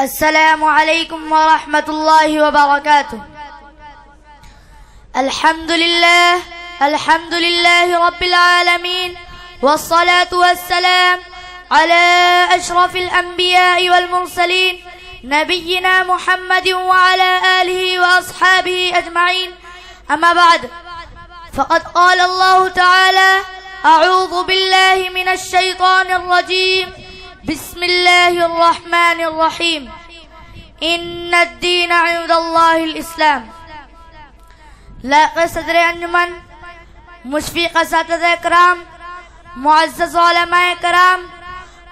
السلام عليكم ورحمة الله وبركاته. الحمد لله رب العالمين، والصلاة والسلام على أشرف الأنبياء والمرسلين نبينا محمد وعلى آله وأصحابه أجمعين. أما بعد، فقد قال الله تعالى: أعوذ بالله من الشيطان الرجيم، بسم الله الرحمن الرحيم، ان الدین عند اللہ الاسلام. لائق صدر انجمن، مشفق اساتذہ کرام، معزز علماء کرام،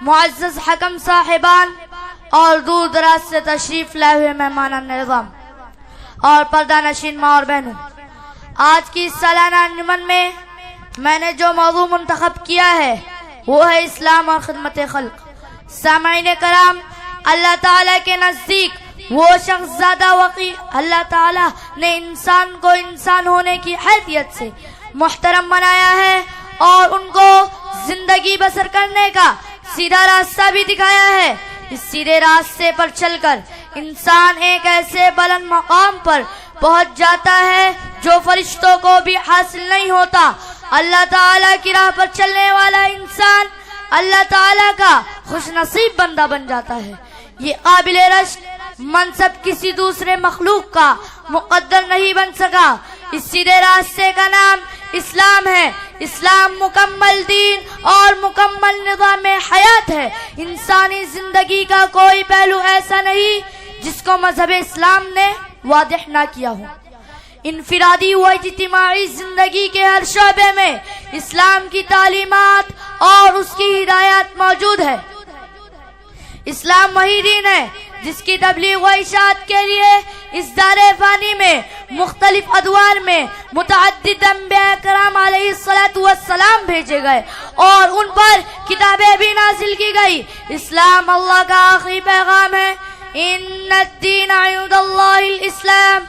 معزز حکم صاحبان اور دور دراز سے تشریف لائے ہوئے مہمان نظام اور پردہ نشین ماں اور بہنوں، آج کی اس سالانہ انجمن میں میں نے جو موضوع منتخب کیا ہے وہ ہے اسلام اور خدمت خلق. سامعین کرام، اللہ تعالیٰ کے نزدیک وہ شخص زیادہ وقیر، اللہ تعالیٰ نے انسان کو انسان ہونے کی حیثیت سے محترم بنایا ہے اور ان کو زندگی بسر کرنے کا سیدھا راستہ بھی دکھایا ہے. اس سیدھے راستے پر چل کر انسان ایک ایسے بلند مقام پر پہنچ جاتا ہے جو فرشتوں کو بھی حاصل نہیں ہوتا. اللہ تعالیٰ کی راہ پر چلنے والا انسان اللہ تعالیٰ کا خوش نصیب بندہ بن جاتا ہے. یہ قابل رشک منصب کسی دوسرے مخلوق کا مقدر نہیں بن سکا. اس سیدھے راستے کا نام اسلام ہے. اسلام مکمل دین اور مکمل نظام حیات ہے. انسانی زندگی کا کوئی پہلو ایسا نہیں جس کو مذہب اسلام نے واضح نہ کیا ہو. انفرادی و اجتماعی زندگی کے ہر شعبے میں اسلام کی تعلیمات اور اس کی ہدایات موجود ہے. اسلام وہی دین ہے جس کی تبلیغ و اشاعت کے لیے اس دار فانی میں مختلف ادوار میں متعدد انبیاء کرام علیہ السلام بھیجے گئے اور ان پر کتابیں بھی نازل کی گئی. اسلام اللہ کا آخری پیغام ہے، ان الدین عند اللہ الاسلام.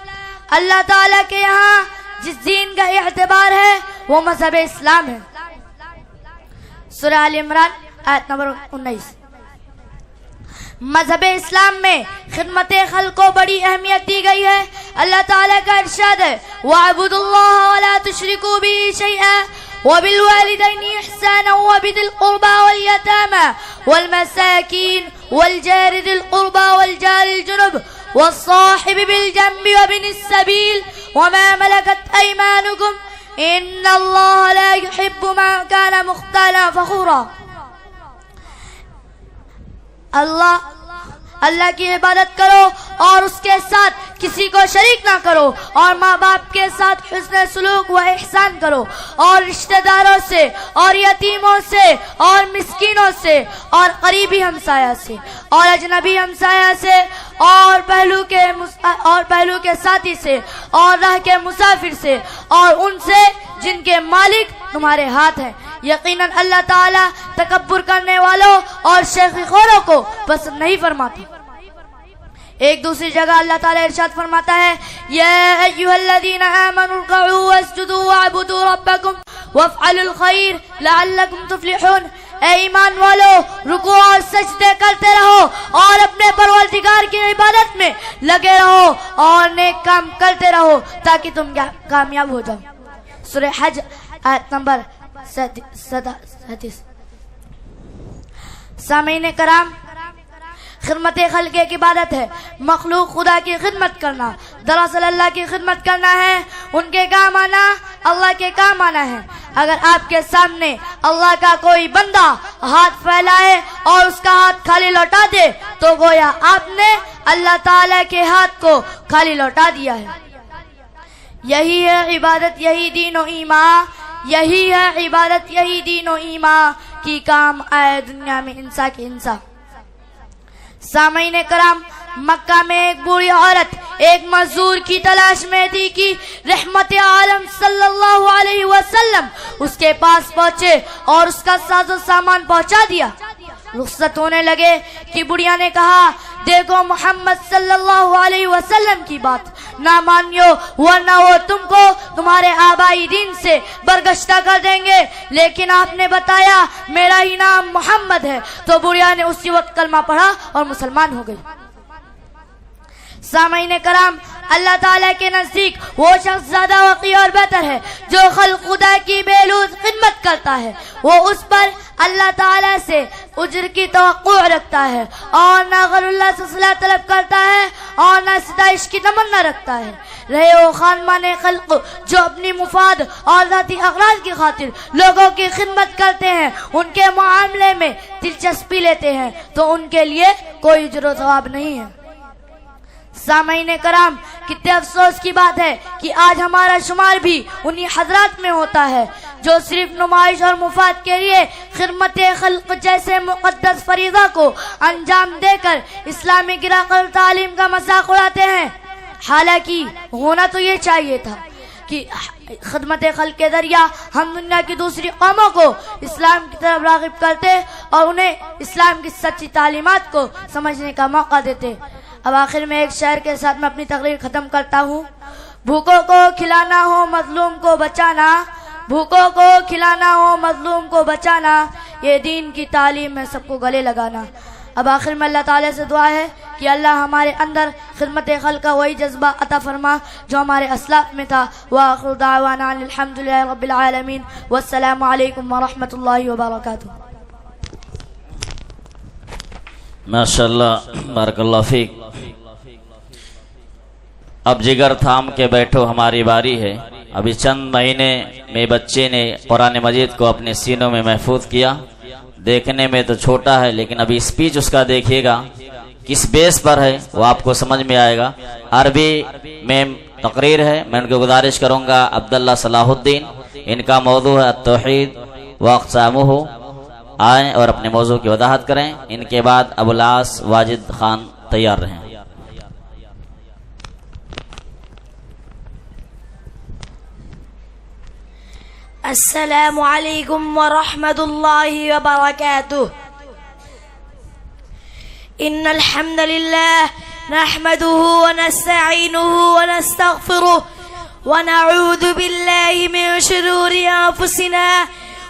اللہ تعالیٰ کے یہاں جس دین کا اعتبار ہے وہ مذہب اسلام ہے. سورہ آل عمران آیت نمبر 19. مذہب اسلام میں خدمت خلق کو بڑی اہمیت دی گئی ہے. اللہ تعالیٰ کا ارشاد ہے: وَاعْبُدُوا اللَّهَ وَلَا تُشْرِكُوا بِهِ شَيْئًا وَبِالْوَالِدَيْنِ إِحْسَانًا وَبِذِي الْقُرْبَى وَالْيَتَامَى وَالْمَسَاكِينِ وَالْجَارِ ذِي الْقُرْبَى وَالْجَارِ الْجُنُبِ والصاحب بالجنب وابن السبيل وما ملكت أيمانكم إن الله لا يحب من كان مختالا فخورا. اللہ کی عبادت کرو اور اس کے ساتھ کسی کو شریک نہ کرو اور ماں باپ کے ساتھ حسن سلوک و احسان کرو اور رشتہ داروں سے اور یتیموں سے اور مسکینوں سے اور قریبی ہمسایہ سے اور اجنبی ہمسایہ سے اور پہلو کے ساتھی سے اور راہ کے مسافر سے اور ان سے جن کے مالک تمہارے ہاتھ ہیں. یقیناً اللہ تعالیٰ تکبر کرنے والوں اور شیخی خوروں کو پسند نہیں فرماتا. ایک دوسری جگہ اللہ تعالیٰ ارشاد فرماتا ہے: یا ایھا الذین آمنوا ارکعوا واسجدوا واعبدوا ربکم وافعلوا الخیر لعلکم تفلحون. اے ایمان والو، رکوع اور سجدے کرتے رہو اور اپنے پروردگار کی عبادت میں لگے رہو اور نیک کام کرتے رہو تاکہ تم کامیاب ہو جاؤ. سورہ حج آیت نمبر 37. سامعین کرام، خدمت خلق ایک عبادت ہے. مخلوق خدا کی خدمت کرنا دراصل اللہ کی خدمت کرنا ہے. ان کے کام آنا اللہ کے کام آنا ہے. اگر آپ کے سامنے اللہ کا کوئی بندہ ہاتھ پھیلائے اور اس کا ہاتھ خالی لوٹا دے تو گویا آپ نے اللہ تعالیٰ کے ہاتھ کو خالی لوٹا دیا ہے. یہی ہے عبادت، یہی دین و ایمان. یہی ہے عبادت، یہی دین و ایمان. کی کام آئے دنیا میں انسا کی انسا۔ سامعین کرام، مکہ میں ایک بوڑھی عورت ایک مزدور کی تلاش میں تھی کہ رحمت عالم صلی اللہ علیہ وسلم اس کے پاس پہنچے اور اس کا ساز و سامان پہنچا دیا۔ رخصت ہونے لگے کہ بڑھیا نے کہا، دیکھو محمد صلی اللہ علیہ وسلم کی بات نہ مانیو ورنہ وہ تم کو تمہارے آبائی دین سے برگشتہ کر دیں گے، لیکن آپ نے بتایا میرا ہی نام محمد ہے، تو بڑھیا نے اسی وقت کلمہ پڑھا اور مسلمان ہو گئی۔ سامعین کرام، اللہ تعالیٰ کے نزدیک وہ شخص زیادہ وقی اور بہتر ہے جو خلق خدا کی بے لوث خدمت کرتا ہے، وہ اس پر اللہ تعالیٰ سے اجر کی توقع رکھتا ہے اور نہ غیر اللہ سے صلاح طلب کرتا ہے اور نہ ستائش کی تمنا رکھتا ہے۔ رہے وہ خانمان خلق جو اپنی مفاد اور ذاتی اغراض کی خاطر لوگوں کی خدمت کرتے ہیں، ان کے معاملے میں دلچسپی لیتے ہیں، تو ان کے لیے کوئی اجر و ثواب نہیں ہے۔ سامعین کرام، کتنے افسوس کی بات ہے کہ آج ہمارا شمار بھی انہی حضرات میں ہوتا ہے جو صرف نمائش اور مفاد کے لیے خدمت خلق جیسے مقدس فریضہ کو انجام دے کر اسلامی گراقل تعلیم کا مذاق اڑاتے ہیں۔ حالانکہ ہونا تو یہ چاہیے تھا کہ خدمت خلق کے ذریعہ ہم دنیا کی دوسری قوموں کو اسلام کی طرف راغب کرتے اور انہیں اسلام کی سچی تعلیمات کو سمجھنے کا موقع دیتے۔ اب آخر میں ایک شعر کے ساتھ میں اپنی تقریر ختم کرتا ہوں۔ بھوکوں کو کھلانا ہو مظلوم کو بچانا، بھوکوں کو کھلانا ہو مظلوم کو بچانا، یہ دین کی تعلیم ہے سب کو گلے لگانا۔ اب آخر میں اللہ تعالیٰ سے دعا ہے کہ اللہ ہمارے اندر خدمت خلق کا وہی جذبہ عطا فرما جو ہمارے اسلاف میں تھا۔ وآخر دعوانا الحمدللہ رب العالمین، والسلام علیکم ورحمۃ اللہ وبرکاتہ۔ ماشاءاللہ، بارک اللہ فیک۔ اب جگر تھام کے بیٹھو ہماری باری ہے۔ ابھی چند مہینے میں بچے نے قرآن مجید کو اپنے سینوں میں محفوظ کیا۔ دیکھنے میں تو چھوٹا ہے لیکن ابھی اسپیچ اس کا دیکھیے گا کس بیس پر ہے وہ آپ کو سمجھ میں آئے گا۔ عربی میں تقریر ہے، میں ان کو گزارش کروں گا عبداللہ صلاح الدین، ان کا موضوع ہے التوحید و اقسامہ، آئیں اور اپنے موضوع کی وضاحت کریں۔ ان کے بعد ابو العاص واجد خان تیار رہیں۔ السلام علیکم ورحمۃ اللہ وبرکاتہ۔ ان الحمد للہ نحمده ونستعینه ونستغفره ونعوذ باللہ من شرور انفسنا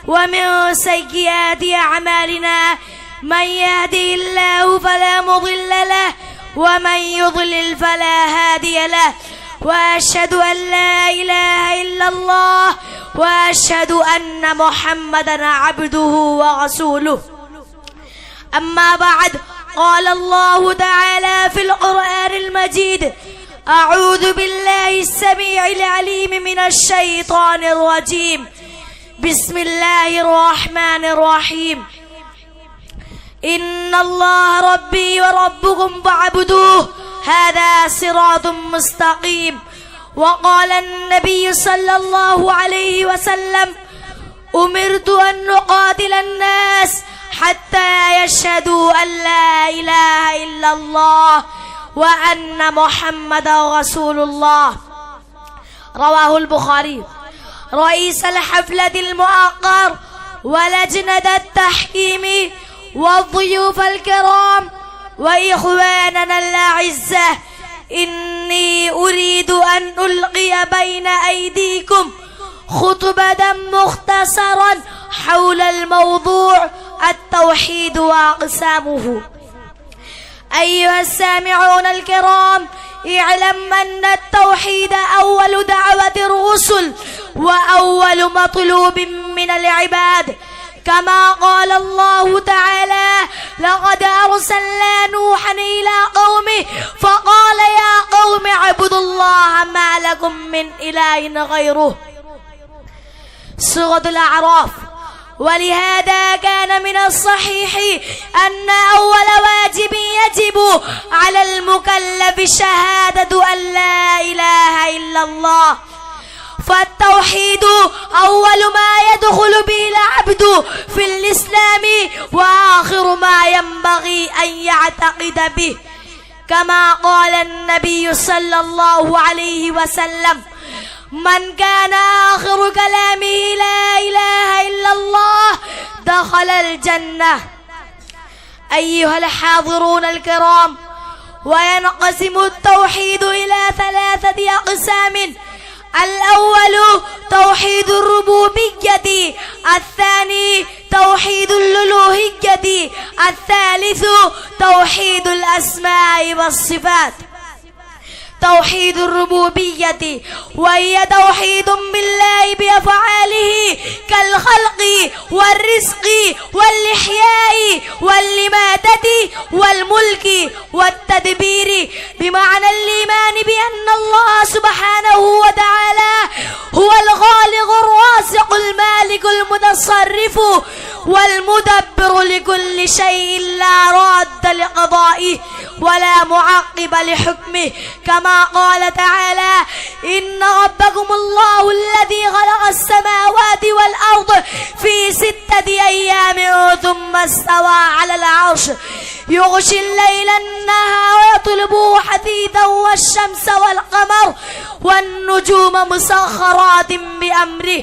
ومن سیئات اعمالنا، من يهده الله فلا مضل له ومن يضلل فلا هادي له، واشهد ان لا اله الا الله واشهد ان محمدا عبده ورسوله۔ اما بعد، قال الله تعالى في القرآن المجيد: اعوذ بالله السميع العليم من الشيطان الرجيم، بسم الله الرحمن الرحيم، ان الله ربي وربكم فاعبدوه هذا صراط مستقيم۔ وقال النبي صلى الله عليه وسلم: امرت ان اقاتل الناس حتى يشهدوا ان لا اله الا الله وان محمدا رسول الله۔ رواه البخاري۔ رئيس الحفلة المؤقر ولجنة التحكيم والضيوف الكرام وإخواننا الأعزة، إني أريد أن ألقي بين أيديكم خطبة مختصرا حول الموضوع التوحيد وأقسامه۔ أيها السامعون الكرام، اعلم أن التوحيد أول دعوة الرسل وأول مطلوب من العباد، كما قال الله تعالى: لقد أرسلنا نوحا إلى قومه فقال يا قوم اعبدوا الله ما لكم من إله غيره، سورة الأعراف۔ ولهذا كان من الصحيح أن أول واجب يجب على المكلف شهادة أن لا إله إلا الله، فالتوحيد أول ما يدخل به العبد في الإسلام وآخر ما ينبغي أن يعتقد به، كما قال النبي صلى الله عليه وسلم: من كان آخر كلامه لا إله إلا الله دخل الجنة. أيها الحاضرون الكرام، وينقسم التوحيد إلى 3 أقسام: الأول توحيد الربوبية، الثاني توحيد الألوهية، الثالث توحيد الأسماء والصفات. توحيد الربوبية وهي توحيد بالله بأفعاله كالخلق والرزق والإحياء والإماتة والملك والتدبير، بمعنى الإيمان بأن الله سبحانه وتعالى هو الخالق الرازق المالك المتصرف والمدبر لكل شيء، لا راد لقضائه ولا معقب لحكمه، كما قال تعالى: إن ربكم الله الذي خلق السماوات والأرض في 6 أيام ثم استوى على العرش يغشي الليل النهار ويطلبه حثيثا والشمس والقمر والنجوم مسخرات بأمره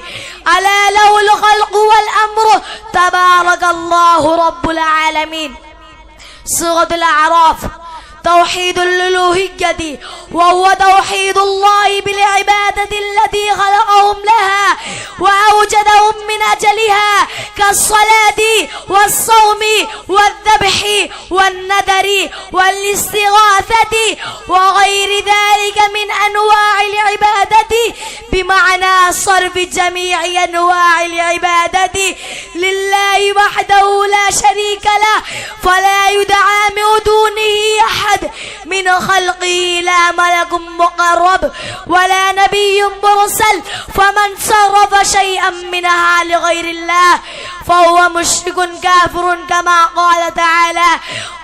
ألا له الخلق والأمر تبارك الله رب العالمين. سورة الأعراف. توحيد الألوهية وهو توحيد الله بالعبادة التي خلقهم لها وأوجدهم من أجلها، كالصلاة والصوم والذبح والنذر والاستغاثة وغير ذلك من أنواع العبادة، بمعنى صرف جميع أنواع العبادة لله وحده لا شريك له، فلا يدعى من دونه أحد من خلقه، لا ملك مقرب ولا نبي مرسل، فمن صرف شيئا منها لغير الله فهو مشرك كافر، كما قال تعالى: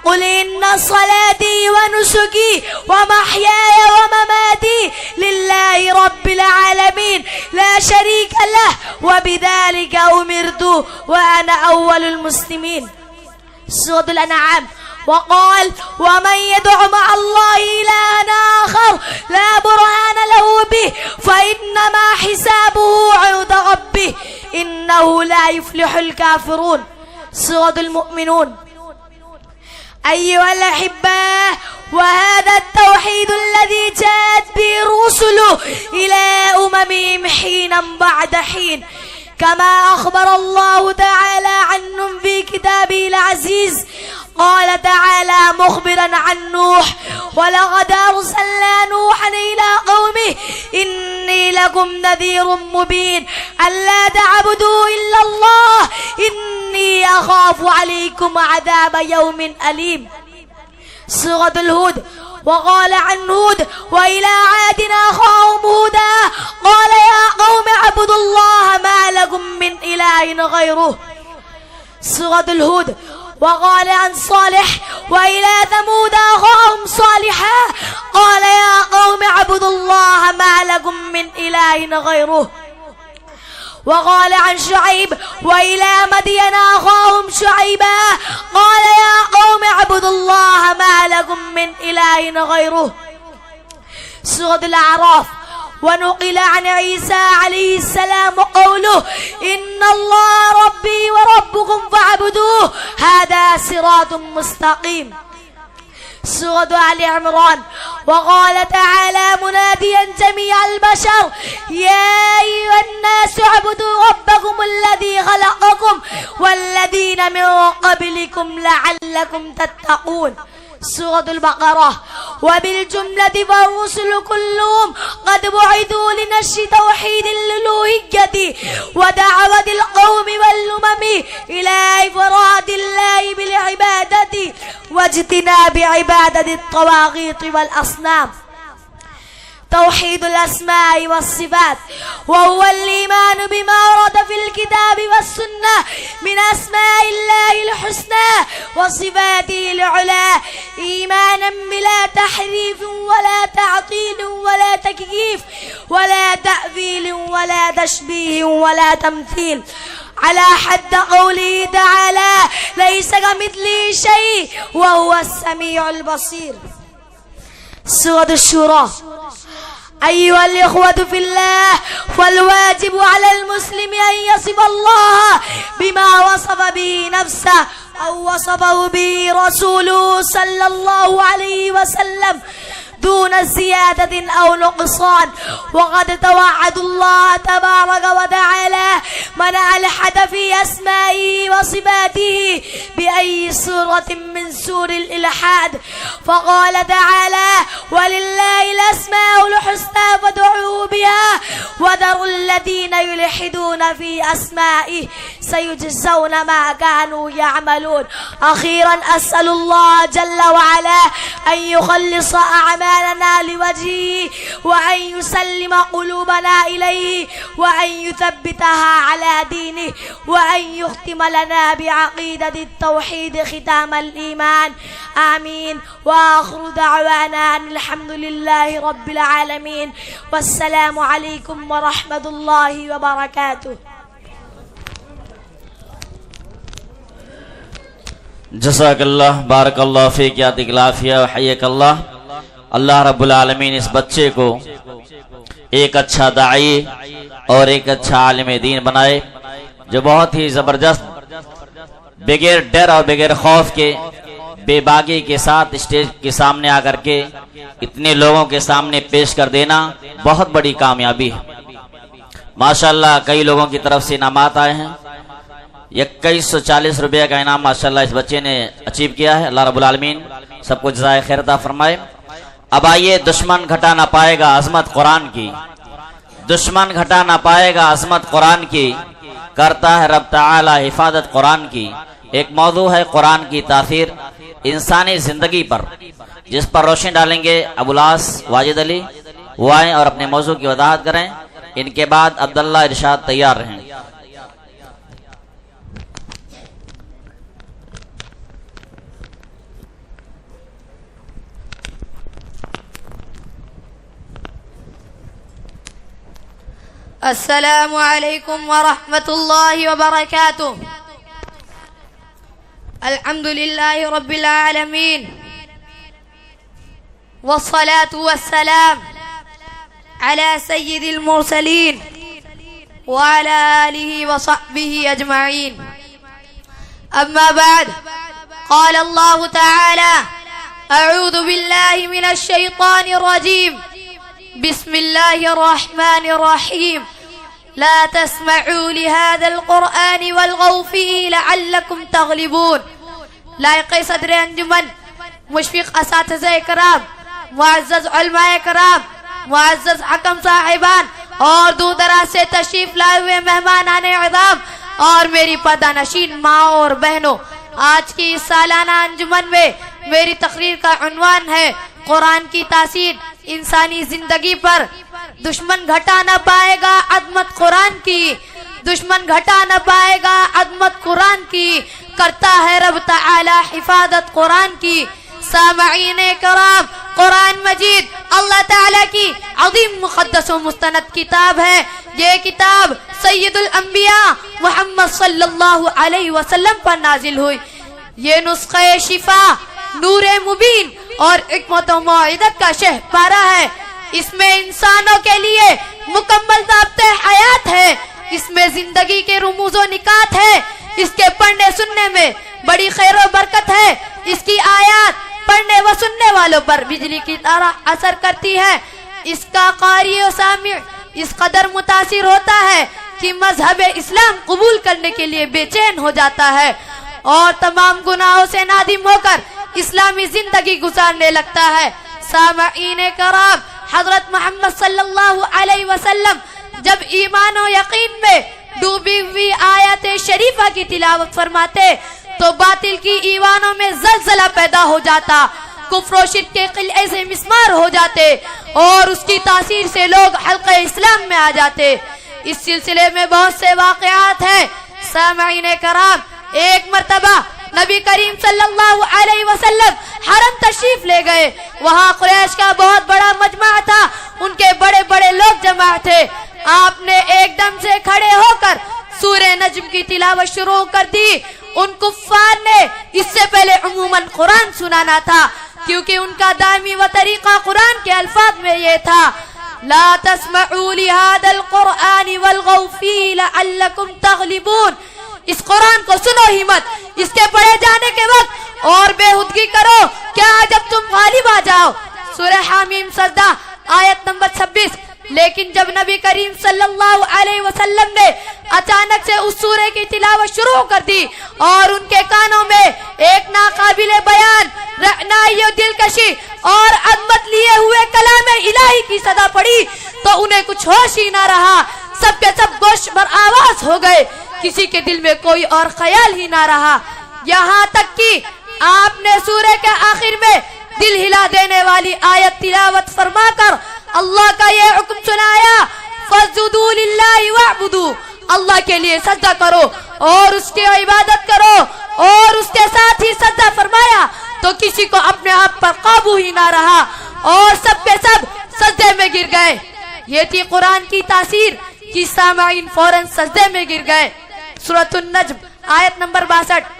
قل إن صلاتي ونسكي ومحياي ومماتي لله رب العالمين لا شريك له وبذلك أمرت وأنا أول المسلمين. سورة الأنعام. وقال: ومن يدع مع الله إلها آخر لا برهان له به فإنما حسابه عند ربه إنه لا يفلح الكافرون. سورة المؤمنون. أيها الأحباء، وهذا التوحيد الذي جاءت به الرسل إلى أممهم حينا بعد حين، كما أخبر الله تعالى عنهم في كتابه العزيز. قال تعالى مخبرا عن نوح: ولقد أرسلنا نوحا إلى قومه إني لكم نذير مبين ألا تعبدوا إلا الله إني أخاف عليكم عذاب يوم أليم. سورة الهود. وقال عن هود: وإلى عاد أخاهم هودا قال يا قوم اعبدوا الله ما لكم من إله غيره. سورة الهود. وقال عن صالح: وإلى ثمود أخاهم صالحا قال يا قوم اعبدوا الله ما لكم من إله غيره. وقال عن شعيب: وإلى مدين أخاهم شعيبا قال يا قوم اعبدوا الله ما لكم من إله غيره. سورة الأعراف. ونقل عن عيسى عليه السلام قوله: إن الله ربي وربكم فاعبدوه هذا صراط مستقيم. سورة آل عمران. وقال تعالى مناديا جميع البشر: يا أيها الناس اعبدوا ربكم الذي خلقكم والذين من قبلكم لعلكم تتقون. سورة البقرة. وبالجملة فالرسل كلهم قد بعثوا لنشر توحيد الألوهية ودعوة القوم والأمم إلى إفراد الله بالعبادة واجتناب عبادة الطواغيت والأصنام. توحيد الأسماء والصفات، وهو الإيمان بما ورد في الكتاب والسنة من أسماء الله الحسنى وصفاته العلى، إيمانا بلا تحريف ولا تعطيل ولا تكييف ولا تأويل ولا تشبيه ولا تمثيل، على حد قوله تعالى: ليس كمثله شيء وهو السميع البصير. سورة الشورى. أيها الإخوة في الله، فالواجب على المسلم أن يصف الله بما وصف به نفسه أو وصفه به رسوله صلى الله عليه وسلم دون زيادة أو نقصان. وقد توعد الله تبارك وتعالى من ألحد في أسمائه وصفاته بأي سورة من سور الإلحاد، فقال تعالى: ولله الأسماء الحسنى فادعوه بها وذروا الذين يلحدون في أسمائه سيجزون ما كانوا يعملون. أخيرا أسأل الله جل وعلا أن يخلص أعمالنا لوجهه، وأن يسلم قلوبنا إليه، وأن يثبتها على دينه، وأن يختم لنا بعقيدة التوحيد ختام الإيمان. آمين. وآخر دعوانا أن الحمد لله رب العالمين، والسلام عليكم ورحمة الله وبركاته. جزاک اللہ، بارک اللہ فیک، یاتک العافیہ وحیک اللہ۔ اللہ رب العالمین اس بچے کو ایک اچھا داعی اور ایک اچھا عالم دین بنائے، جو بہت ہی زبردست بغیر ڈر اور بغیر خوف کے بے باکی کے ساتھ اسٹیج کے سامنے آ کر کے اتنے لوگوں کے سامنے پیش کر دینا بہت بڑی کامیابی ہے۔ ماشاءاللہ کئی لوگوں کی طرف سے انعامات آئے ہیں۔ 2140 روپے کا انعام ماشاءاللہ اس بچے نے اچیو کیا ہے۔ اللہ رب العالمین سب کو جزائے خیر عطا فرمائے۔ اب آئیے، دشمن گھٹا نہ پائے گا عظمت قرآن کی، دشمن گھٹا نہ پائے گا عظمت قرآن کی، کرتا ہے رب تعالی حفاظت قرآن کی۔ ایک موضوع ہے قرآن کی تاثیر انسانی زندگی پر، جس پر روشنی ڈالیں گے ابو العاص واجد علی، وہ آئیں اور اپنے موضوع کی وضاحت کریں۔ ان کے بعد عبداللہ ارشاد تیار رہیں۔ السلام علیکم ورحمۃ اللہ وبرکاتہ۔ الحمد للہ رب العالمین، والصلاة والسلام على سید المرسلین وعلى آلہ وصحبہ اجمعین۔ اما بعد، قال اللہ تعالی: اعوذ باللہ من الشیطان الرجیم، بسم اللہ الرحمن الرحیم، لا تسمعوا لهذا القرآن والغوا فيه لعلكم تغلبون۔ لائق صدر انجمن، مشفق اساتذہ کرام، معزز علماء کرام، معزز حکم صاحبان اور دور دراز سے تشریف لائے ہوئے مہمانان اعظام اور میری پردہ نشین ماں اور بہنوں، آج کی سالانہ انجمن میں میری تقریر کا عنوان ہے قرآن کی تاثیر انسانی زندگی پر۔ دشمن گھٹا نہ پائے گا عظمت قرآن کی، دشمن گھٹا نہ پائے گا عظمت قرآن کی، کرتا ہے رب تعالی حفاظت قرآن کی۔ سامعین کرام، قرآن مجید اللہ تعالی کی عظیم مقدس و مستند کتاب ہے۔ یہ کتاب سید الانبیاء محمد صلی اللہ علیہ وسلم پر نازل ہوئی۔ یہ نسخہ شفا، نور مبین اور حکمت و موعظت کا شہپارہ ہے۔ اس میں انسانوں کے لیے مکمل ضابطۂ حیات ہے، اس میں زندگی کے رموز و نکات ہے، اس کے پڑھنے سننے میں بڑی خیر و برکت ہے۔ اس کی آیات پڑھنے و سننے والوں پر بجلی کی طرح اثر کرتی ہے۔ اس کا قاری و سامع اس قدر متاثر ہوتا ہے کہ مذہب اسلام قبول کرنے کے لیے بے چین ہو جاتا ہے اور تمام گناہوں سے نادم ہو کر اسلامی زندگی گزارنے لگتا ہے۔ سامعین کرام، حضرت محمد صلی اللہ علیہ وسلم جب ایمان و یقین میں ڈوبی ہوئی آیات شریفہ کی تلاوت فرماتے تو باطل کی ایوانوں میں زلزلہ پیدا ہو جاتا، کفر و شرک کے قلعے سے مسمار ہو جاتے اور اس کی تاثیر سے لوگ حلقہ اسلام میں آ جاتے۔ اس سلسلے میں بہت سے واقعات ہیں۔ سامعین کرام، ایک مرتبہ نبی کریم صلی اللہ علیہ وسلم حرم تشریف لے گئے۔ وہاں قریش کا بہت بڑا مجمع تھا، ان کے بڑے بڑے لوگ جمع تھے۔ آپ نے ایک دم سے کھڑے ہو کر سورہ نجم کی تلاوت شروع کر دی۔ ان کفار نے اس سے پہلے عموماً قرآن سنانا تھا، کیونکہ ان کا دائمی و طریقہ قرآن کے الفاظ میں یہ تھا، لا تسمعوا لهذا القرآن والغوا فيه لعلكم تغلبون۔ اس قرآن کو سنو ہی مت اس کے پڑھے جانے کے وقت، اور بےہودگی کرو کیا جب تم غالب آ جاؤ۔ سورہ حامیم سجدہ آیت نمبر 26۔ لیکن جب نبی کریم صلی اللہ علیہ وسلم نے اچانک سے اس سورہ کی تلاوت شروع کر دی اور ان کے کانوں میں ایک ناقابل بیان رعنائی و دلکشی اور عظمت لیے ہوئے کلام الہی کی صدا پڑی تو انہیں کچھ ہوش ہی نہ رہا۔ سب کے سب گوش بر آواز ہو گئے، کسی کے دل میں کوئی اور خیال ہی نہ رہا، یہاں تک کہ آپ نے سورہ کے آخر میں دل ہلا دینے والی آیت تلاوت فرما کر اللہ کا یہ حکم سنایا، فَاسْجُدُوا لِلَّهِ وَاعْبُدُوا، اللہ کے لیے سجدہ کرو اور اس کی عبادت کرو، اور اس کے ساتھ ہی سجدہ فرمایا تو کسی کو اپنے آپ پر قابو ہی نہ رہا اور سب کے سب سجدے میں گر گئے۔ یہ تھی قرآن کی تاثیر کہ سامعین فوراً سجدے میں گر گئے۔ سورۃ النجم آیت نمبر 62۔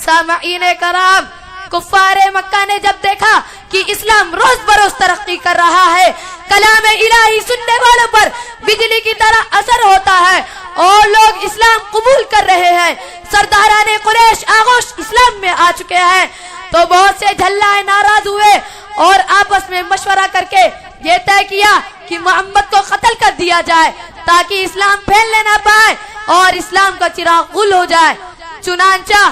سامعین کرام، کفار مکہ نے جب دیکھا کہ اسلام روز بروز ترقی کر رہا ہے، کلام الہی سننے والوں پر بجلی کی طرح اثر ہوتا ہے اور لوگ اسلام قبول کر رہے ہیں، سرداران قریش آغوش اسلام میں آ چکے ہیں، تو بہت سے جھلائے ناراض ہوئے اور آپس میں مشورہ کر کے یہ طے کیا کہ محمد کو قتل کر دیا جائے تاکہ اسلام پھیلنے نہ پائے اور اسلام کا چراغ غل ہو جائے۔ چنانچہ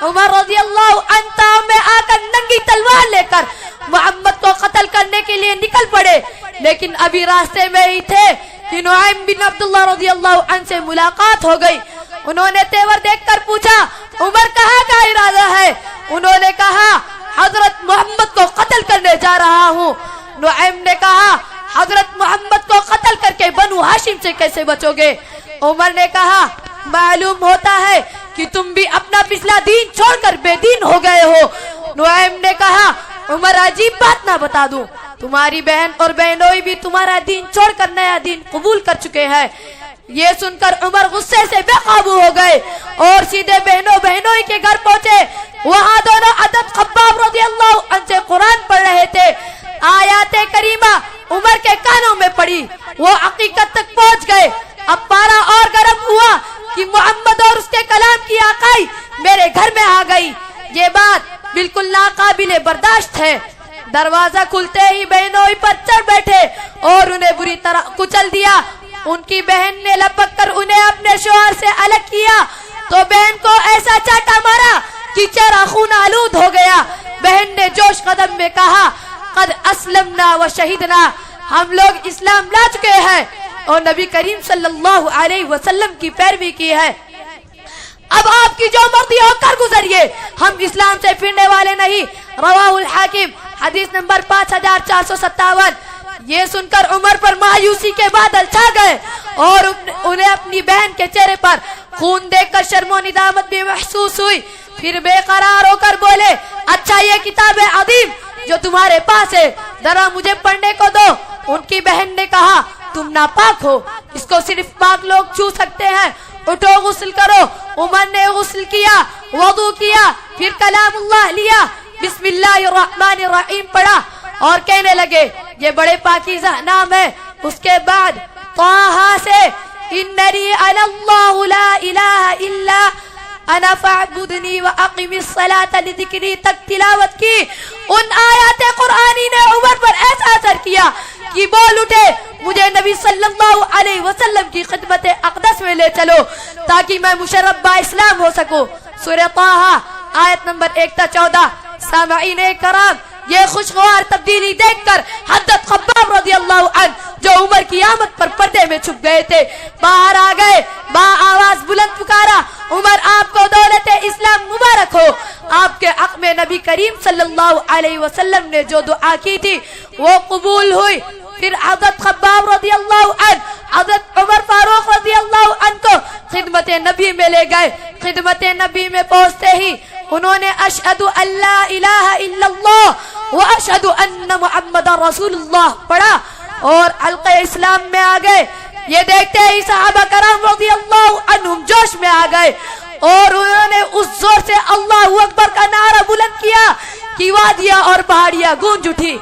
عمر رضی اللہ عنہ میں آ کر ننگی تلوار لے کر محمد کو قتل کرنے کے لیے نکل پڑے، لیکن ابھی راستے میں ہی تھے کہ نعیم بن عبداللہ رضی اللہ عنہ سے ملاقات ہو گئی۔ انہوں نے تیور دیکھ کر پوچھا، عمر کہاں کا ارادہ ہے؟ انہوں نے کہا، حضرت محمد کو قتل کرنے جا رہا ہوں۔ نعیم نے کہا، حضرت محمد کو قتل کر کے بنو ہاشم سے کیسے بچو گے؟ عمر نے کہا، معلوم ہوتا ہے کہ تم بھی اپنا پچھلا دین چھوڑ کر بے دین ہو گئے ہو۔ نعیم نے کہا، عمر عجیب بات نہ بتا دوں، تمہاری بہن اور بہنوئی بھی تمہارا دین چھوڑ کر نیا دین قبول کر چکے ہیں۔ یہ سن کر عمر غصے سے بے قابو ہو گئے اور سیدھے بہنوئی کے گھر پہنچے۔ وہاں دونوں عدد خباب رضی اللہ عنہ سے قرآن پڑھ رہے تھے۔ آیات کریمہ عمر کے کانوں میں پڑی، وہ حقیقت تک پہنچ گئے۔ اب پارا اور گرم ہوا کہ محمد اور اس کے کلام کی آقائی میرے گھر میں آ گئی، یہ بات بالکل ناقابل برداشت ہے۔ دروازہ کھلتے ہی بہنوئی پر چڑھ بیٹھے اور انہیں بری طرح کچل دیا۔ ان کی بہن نے لپک کر انہیں اپنے شوہر سے الگ کیا تو بہن کو ایسا چاٹا مارا کہ چہرہ خون آلود ہو گیا۔ بہن نے جوش قدم میں کہا، قد اسلمنا و شہدنا، ہم لوگ اسلام لا چکے ہیں اور نبی کریم صلی اللہ علیہ وسلم کی پیروی کی ہے، اب آپ کی جو مرضی ہو کر گزریے، ہم اسلام سے پھرنے والے نہیں۔ رواہ الحاکم حدیث نمبر 5457۔ یہ سن کر عمر پر مایوسی کے بادل چھا گئے اور انہیں اپنی بہن کے چہرے پر خون دیکھ کر شرم و ندامت بھی محسوس ہوئی۔ پھر بے قرار ہو کر بولے، اچھا یہ کتاب عظیم جو تمہارے پاس ہے ذرا مجھے پڑھنے کو دو۔ ان کی بہن نے کہا، تم ناپاک ہو، اس کو صرف پاک لوگ چھو سکتے ہیں، اٹھو غسل کرو۔ عمر نے غسل کیا، وضو کیا، پھر کلام اللہ لیا، بسم اللہ الرحمن الرحیم پڑھا اور کہنے لگے، یہ بڑے پاکیزہ نام ہے۔ اس کے بعد طٰہٰ سے اننی انا اللہ لا الہ الا انا فاعبدنی واقم الصلاۃ لذکری تک تلاوت کی۔ ان آیات قرآنی نے عمر پر ایسا اثر کیا کہ بول اٹھے، مجھے نبی صلی اللہ علیہ وسلم کی خدمت اقدس میں لے چلو تاکہ میں مشرف با اسلام ہو سکوں۔ سورہ طٰہٰ آیت نمبر 1 تا 14۔ سامعین کرام، یہ خوشگوار تبدیلی دیکھ کر حضرت خباب رضی اللہ عنہ جو عمر کی آمد پر پردے میں چھپ گئے تھے باہر آ گئے، با آواز بلند پکارا، عمر آپ کو دولت اسلام مبارک ہو، آپ کے حق میں نبی کریم صلی اللہ علیہ وسلم نے جو دعا کی تھی وہ قبول ہوئی. پھر حضرت خباب رضی اللہ عنہ حضرت عمر فاروق رضی اللہ عنہ کو خدمت نبی میں لے گئے. خدمت نبی میں پہنچتے ہی انہوں نے اشہد ان لا الہ الا اللہ و اشہد ان محمد رسول اللہ پڑھا اور حلقہ اسلام میں آ گئے. یہ دیکھتے ہی صحابہ کرام رضی اللہ عنہم جوش میں آ گئے اور انہوں نے اس زور سے اللہ اکبر کا نعرہ بلند کیا کہ وادیاں اور پہاڑیاں گونج اٹھی.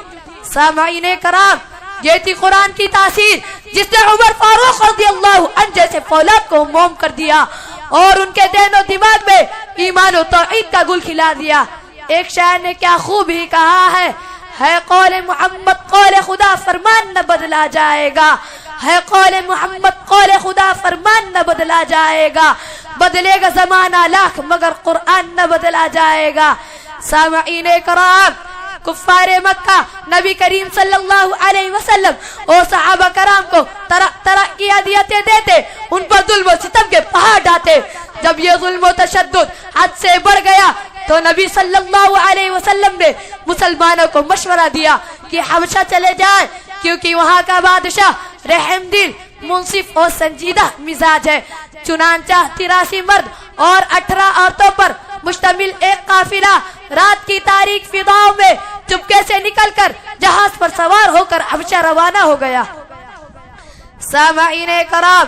سامعین کرام، یہ تھی قرآن کی تاثیر جس نے عمر فاروق رضی اللہ عنہ جیسے فولاد کو موم کر دیا اور ان کے دین و دماغ میں ایمان و توحید کا گل کھلا دیا. ایک شاعر نے کیا خوب ہی کہا ہے قول محمد قول خدا فرمان نہ بدلا جائے گا. ہے قول محمد قول خدا فرمان نہ بدلا جائے گا. بدلے گا زمانہ لاکھ مگر قرآن نہ بدلا جائے گا. سامعین کرام، کفار مکہ نبی کریم صلی اللہ علیہ وسلم اور صحابہ کرام کو طرح کی ہدیتیں دیتے، ان پر ظلم و ستم کے پہاڑ ڈالتے. جب یہ ظلم و تشدد حد سے بڑھ گیا تو نبی صلی اللہ علیہ وسلم نے مسلمانوں کو مشورہ دیا کہ حبشہ چلے جائیں، کیونکہ وہاں کا بادشاہ رحم دل، منصف اور سنجیدہ مزاج ہے. چنانچہ 83 مرد اور 18 عورتوں پر مشتمل ایک قافلہ رات کی تاریک فضاؤں میں چپکے سے نکل کر جہاز پر سوار ہو کر حبشہ روانہ ہو گیا. سامعین کرام،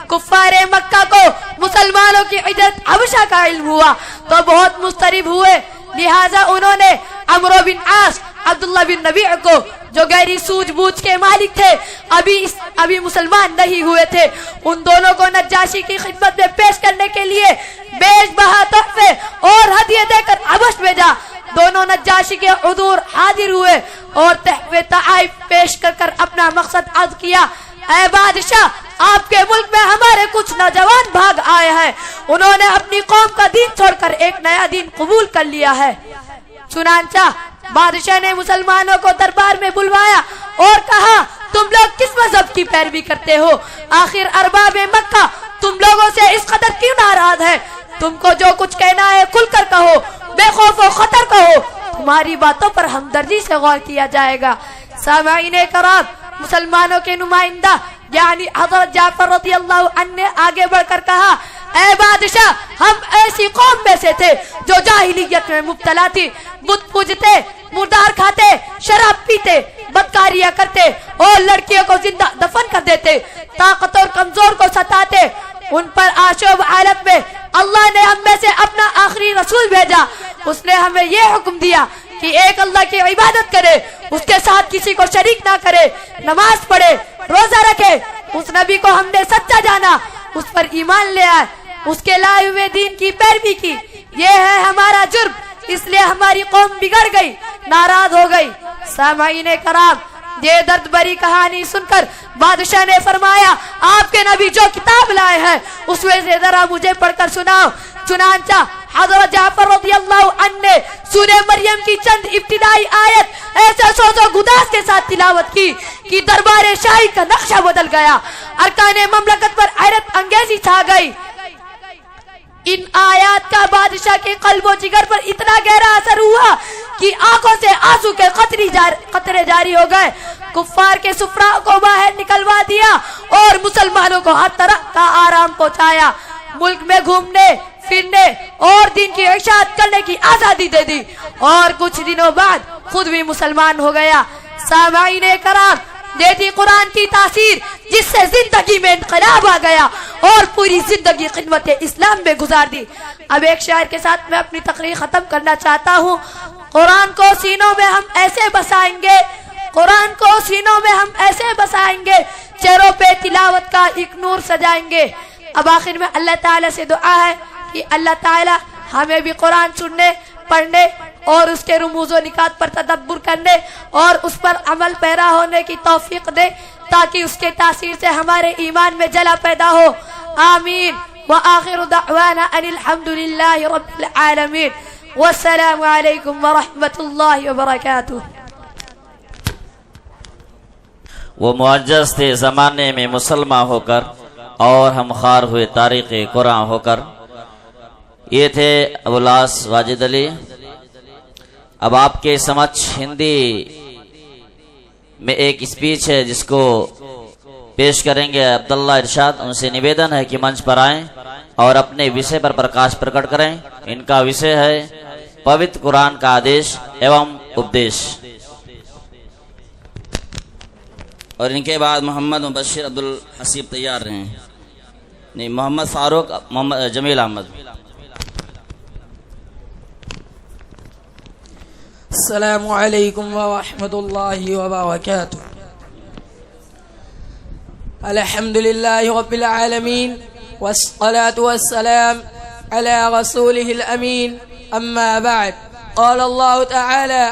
کفار مکہ کو مسلمانوں کی ہجرت حبشہ کا علم ہوا تو بہت مضطرب ہوئے. لہٰذا انہوں نے عمرو بن عاص، عبداللہ بن ربیع کو جو گہری سوجھ بوجھ کے مالک تھے، ابھی مسلمان نہیں ہوئے تھے، ان دونوں کو نجاشی کی خدمت میں پیش کرنے کے لیے بیش بہا تحفے اور ہدیے دے کر حبش بھیجا. دونوں نجاشی کے حضور حاضر ہوئے اور تحفے تحائف پیش کر اپنا مقصد عرض کیا. اے بادشاہ، آپ کے ملک میں ہمارے کچھ نوجوان بھاگ آئے ہیں، انہوں نے اپنی قوم کا دین چھوڑ کر ایک نیا دین قبول کر لیا ہے. چنانچہ بادشاہ نے مسلمانوں کو دربار میں بلوایا اور کہا، تم لوگ کس مذہب کی پیروی کرتے ہو؟ آخر ارباب مکہ تم لوگوں سے اس قدر کیوں ناراض ہے؟ تم کو جو کچھ کہنا ہے کھل کر کہو، بے خوف و خطر کہو، تمہاری باتوں پر ہمدردی سے غور کیا جائے گا. سامعین کرام، مسلمانوں کے نمائندہ یعنی حضرت جعفر رضی اللہ عنہ نے آگے بڑھ کر کہا، اے بادشاہ، ہم ایسی قوم میں سے تھے جو جاہلیت میں مبتلا تھی، بت پوجتے، مردار کھاتے، شراب پیتے، بدکاریاں کرتے اور لڑکیوں کو زندہ دفن کر دیتے، طاقت اور کمزور کو ستاتے. ان پر آشوب حالت میں اللہ نے ہم میں سے اپنا آخری رسول بھیجا. اس نے ہمیں یہ حکم دیا کہ ایک اللہ کی عبادت کرے، اس کے ساتھ کسی کو شریک نہ کرے، نماز پڑھے، روزہ رکھے. اس نبی کو ہم نے سچا جانا، اس پر ایمان لے آئے، اس کے لائے ہوئے دین کی پیروی کی. یہ ہے ہمارا جرم، اس لیے ہماری قوم بگڑ گئی، ناراض ہو گئی. سامعین کرام، یہ درد بری کہانی سن کر بادشاہ نے فرمایا، آپ کے نبی جو کتاب لائے ہیں اس میں سے ذرا مجھے پڑھ کر سناؤ. چنانچہ حضرت جعفر رضی اللہ عنہ نے سورہ مریم کی چند ابتدائی آیت ایسے سوز و گداز کے ساتھ تلاوت کی کہ دربار شاہی کا نقشہ بدل گیا، ارکان مملکت پر حیرت انگیزی چھا گئی. ان آیات کا بادشاہ کے قلب و جگر پر اتنا گہرا اثر ہوا کہ آنکھوں سے آنسو کے قطرے جاری ہو گئے. کفار کے سفراء کو باہر نکلوا دیا اور مسلمانوں کو ہر طرح کا آرام پہنچایا. ملک میں گھومنے پھرنے اور دین کی اشاعت کرنے کی آزادی دے دی اور کچھ دنوں بعد خود بھی مسلمان ہو گیا. سامعین کرام، یہ تھی قرآن کی تاثیر جس سے زندگی میں انقلاب آ گیا اور پوری زندگی خدمت اسلام میں گزار دی. اب ایک شاعر کے ساتھ میں اپنی تقریر ختم کرنا چاہتا ہوں. قرآن کو سینوں میں ہم ایسے بسائیں گے، قرآن کو سینوں میں ہم ایسے بسائیں گے، چہروں پہ تلاوت کا ایک نور سجائیں گے. اب آخر میں اللہ تعالیٰ سے دعا ہے کہ اللہ تعالیٰ ہمیں بھی قرآن سننے، پڑھنے اور اس کے رموز و نکات پر تدبر کرنے اور اس پر عمل پیرا ہونے کی توفیق دے تاکہ اس کے تاثیر سے ہمارے ایمان میں جلا پیدا ہو. آمین. وآخر دعوانا ان الحمدللہ رب العالمین. والسلام علیکم ورحمۃ اللہ وبرکاتہ. وہ معجز تھے زمانے میں مسلمان ہو کر اور ہم خوار ہوئے تاریخ قرآن ہو کر. یہ تھے ابو العاص واجد علی اب آپ کے سمجھ ہندی میں ایک اسپیچ ہے جس کو پیش کریں گے عبداللہ ارشاد. ان سے نویدن ہے کہ منچ پر آئیں اور اپنے وشے پر پرکاش پرکٹ کریں. ان کا وشے ہے پوتر قرآن کا آدیش ایوم اپدیش. اور ان کے بعد محمد مبشر عبدالحسیب تیار رہیں. نہیں، محمد فاروق، محمد جمیل احمد. السلام علیکم ورحمۃ اللہ وبرکاتہ. الحمد للہ رب العالمین والصلاة والسلام على رسوله الأمين. أما بعد، قال الله تعالى: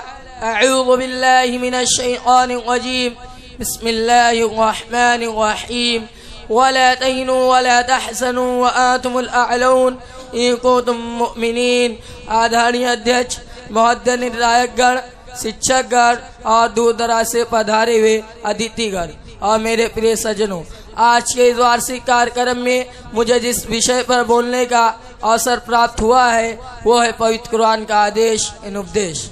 أعوذ بالله من الشيطان الرجيم. بسم الله الرحمن الرحيم. ولا تهنوا ولا تحزنوا وأنتم الأعلون إن كنتم مؤمنين. آدھارنی ادھیچ، مہدن نردایک گڑ، شکشک گڑ اور دور دراز سے پدھارے ہوئے ادھیتی گڑ اور میرے پریے سجنوں، آج کے اس وارسک کارکرم میں مجھے جس وشے پر بولنے کا اوسر پراپت ہوا ہے وہ ہے پوتر قرآن کا آدیش ان اپدیش.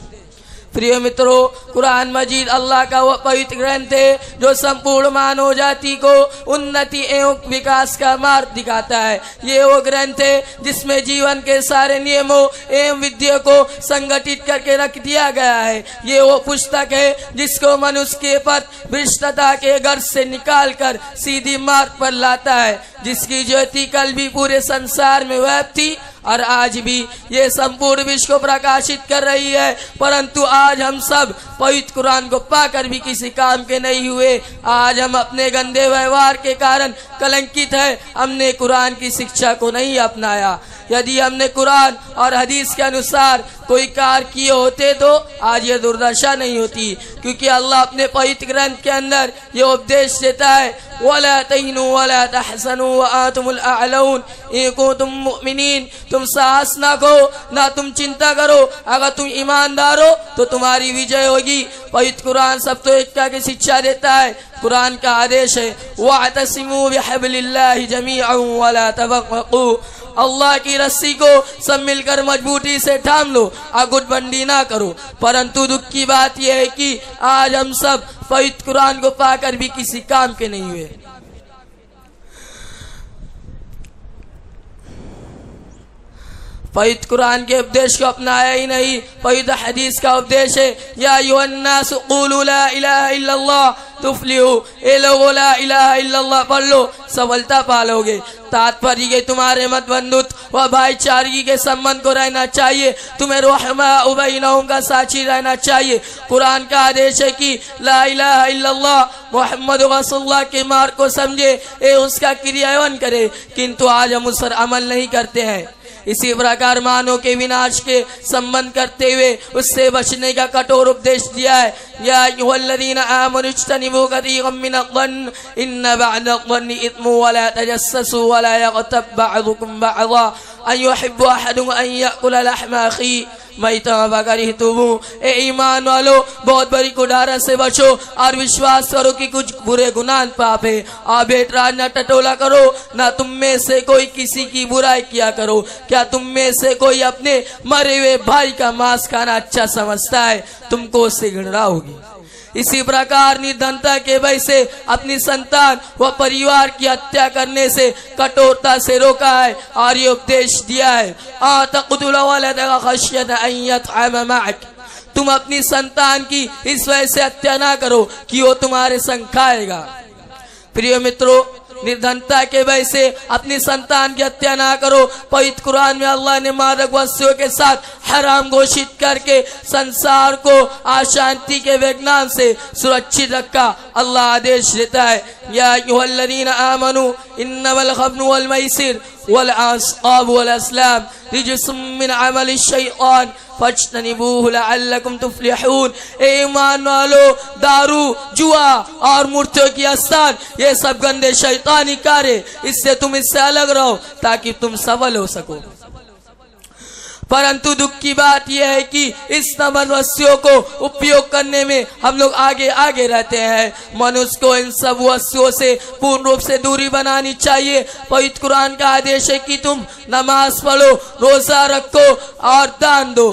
پریے مترو، قرآن مجید اللہ کا وہ پوتر گرنتھ ہے جو سمپورن مانو جاتی کو انتی ایوم وکاس کا مارگ دکھاتا ہے. یہ وہ گرنتھ ہے جس میں جیون کے سارے نیموں ایوم ودیا کو سنگٹھت کر کے رکھ دیا گیا ہے. یہ وہ پستک ہے جس کو منوش کے پتھ بھرشٹتا کے گرد سے نکال کر سیدھی مارگ پر لاتا ہے، جس کی جیوتی کل بھی پورے سنسار میں ویب تھی اور آج بھی یہ سمپورن وشو کو پرکاشت کر رہی ہے. پرنتو آج ہم سب پوتر قرآن کو پا کر بھی کسی کام کے نہیں ہوئے. آج ہم اپنے گندے ویوہار کے کارن کلنکت ہے. ہم نے قرآن کی شکشا کو نہیں اپنایا. یدی ہم نے قرآن اور حدیث کے انوسار کوئی کار کیے ہوتے تو آج یہ دردشا نہیں ہوتی، کیونکہ اللہ اپنے پوتر گرنتھ کے اندر یہ اپدیش دیتا ہے: وَلَا تَهِنُوا وَلَا تَحْزَنُوا وَأَنْتُمُ الْأَعْلَوْنَ إِن كُنتُم مُؤْمِنِينَ. تم ساہس نہ کرو، نہ تم چنتا کرو. اگر تم ایماندار ہو تو تمہاری وجے ہوگی. پوتر قرآن سب تو ایکتا کی شکشا دیتا ہے. قرآن کا آدیش ہے: وَاعْتَصِمُوا بِحَبْلِ اللَّهِ جَمِيعًا وَلَا تَفَرَّقُوا. اللہ کی رسی کو سب مل کر مضبوطی سے تھام لو اور گٹ بندی نہ کرو. پرنتو دکھ کی بات یہ ہے کہ آج ہم سب پوتر قرآن کو پا کر بھی کسی کام کے نہیں ہوئے. پوتر قرآن کے اپدیش کو اپنایا ہی نہیں. پوتر حدیث کا اپدیش ہے: یا ایھا الناس قولوا لا الہ الا اللہ تفلحوا. اے لوگو لا الہ الا اللہ پڑھ لو، سفلتا پالو گے. تاتپریہ کے تمہارے مت بندھت و بھائی چارگی کے سمبند کو رہنا چاہیے. تمہیں رحماء بینہم کا ساتھی رہنا چاہیے. قرآن کا آدیش ہے کہ لا الہ الا اللہ محمد رسول اللہ کے مارگ کو سمجھے، اے اس کا کریاون کرے. کنتو آج ہم اس پر عمل نہیں کرتے ہیں. اسی پرکار مانو کے وناش کے سمبند کرتے ہوئے اس سے بچنے کا کٹور اپدیش دیا ہے: یا ایھا الذین آمنوا اجتنبوا کثیرا من الظن ان بعض الظن اثم ولا تجسسوا ولا یغتب بعضکم بعضا ان یحب احدکم ان یأکل لحم اخیہ میتا فکرہتموہ. اے ایمان والو، بہت بڑی گناہ سے بچو اور وشواس کرو کہ کچھ برے گناہ پاپ ہے. اور بیٹراج نہ ٹٹولا کرو، نہ تم میں سے کوئی کسی کی برائی کیا کرو. کیا تم میں سے کوئی اپنے مرے ہوئے بھائی کا ماس کھانا اچھا سمجھتا ہے؟ تم کو اس سے گھنرا ہوگی. اسی پرکار نردھنتا کے بھائی سے اپنی سنتان و پریوار کی ہتیا کرنے سے کٹورتا سے روکا ہے اور یہ اپدیش دیا ہے: تقتل ولدک خشیۃ ان یطعم معک. تم اپنی سنتان کی اس وجہ سے ہتیا نہ کرو کہ وہ تمہارے سنگ کھائے گا. پریو مترو، نردھنتا کے وجہ سے اپنی سنتان کی ہتیا نہ کرو. پوتر قرآن میں اللہ نے مادک وستیوں کے ساتھ حرام گھوشت کر کے سنسار کو آشانتی کے وگنان سے سرکشت رکھا. اللہ آدیش دیتا ہے: یا ایھا الذین آمنوا انما الخمر والمیسر والانصاب والازلام رجس من عمل الشیطان فاجتنبوہ لعلکم تفلحون. اے ایمان والو، دارو، جوا اور مورتیوں کی استان یہ سب گندے شیطانی کارے، اس سے تم اس سے الگ رہو تاکہ تم سفل ہو سکو. پرنتو دکھ کی بات یہ ہے کہ اس نمن وستیوں کو اپیوگ کرنے میں ہم لوگ آگے رہتے ہیں. منوس کو ان سب وستیوں سے پورن روپ سے دوری بنانی چاہیے. پوتر قرآن کا آدیش ہے کہ تم نماز پڑھو، روزہ رکھو اور دان دو.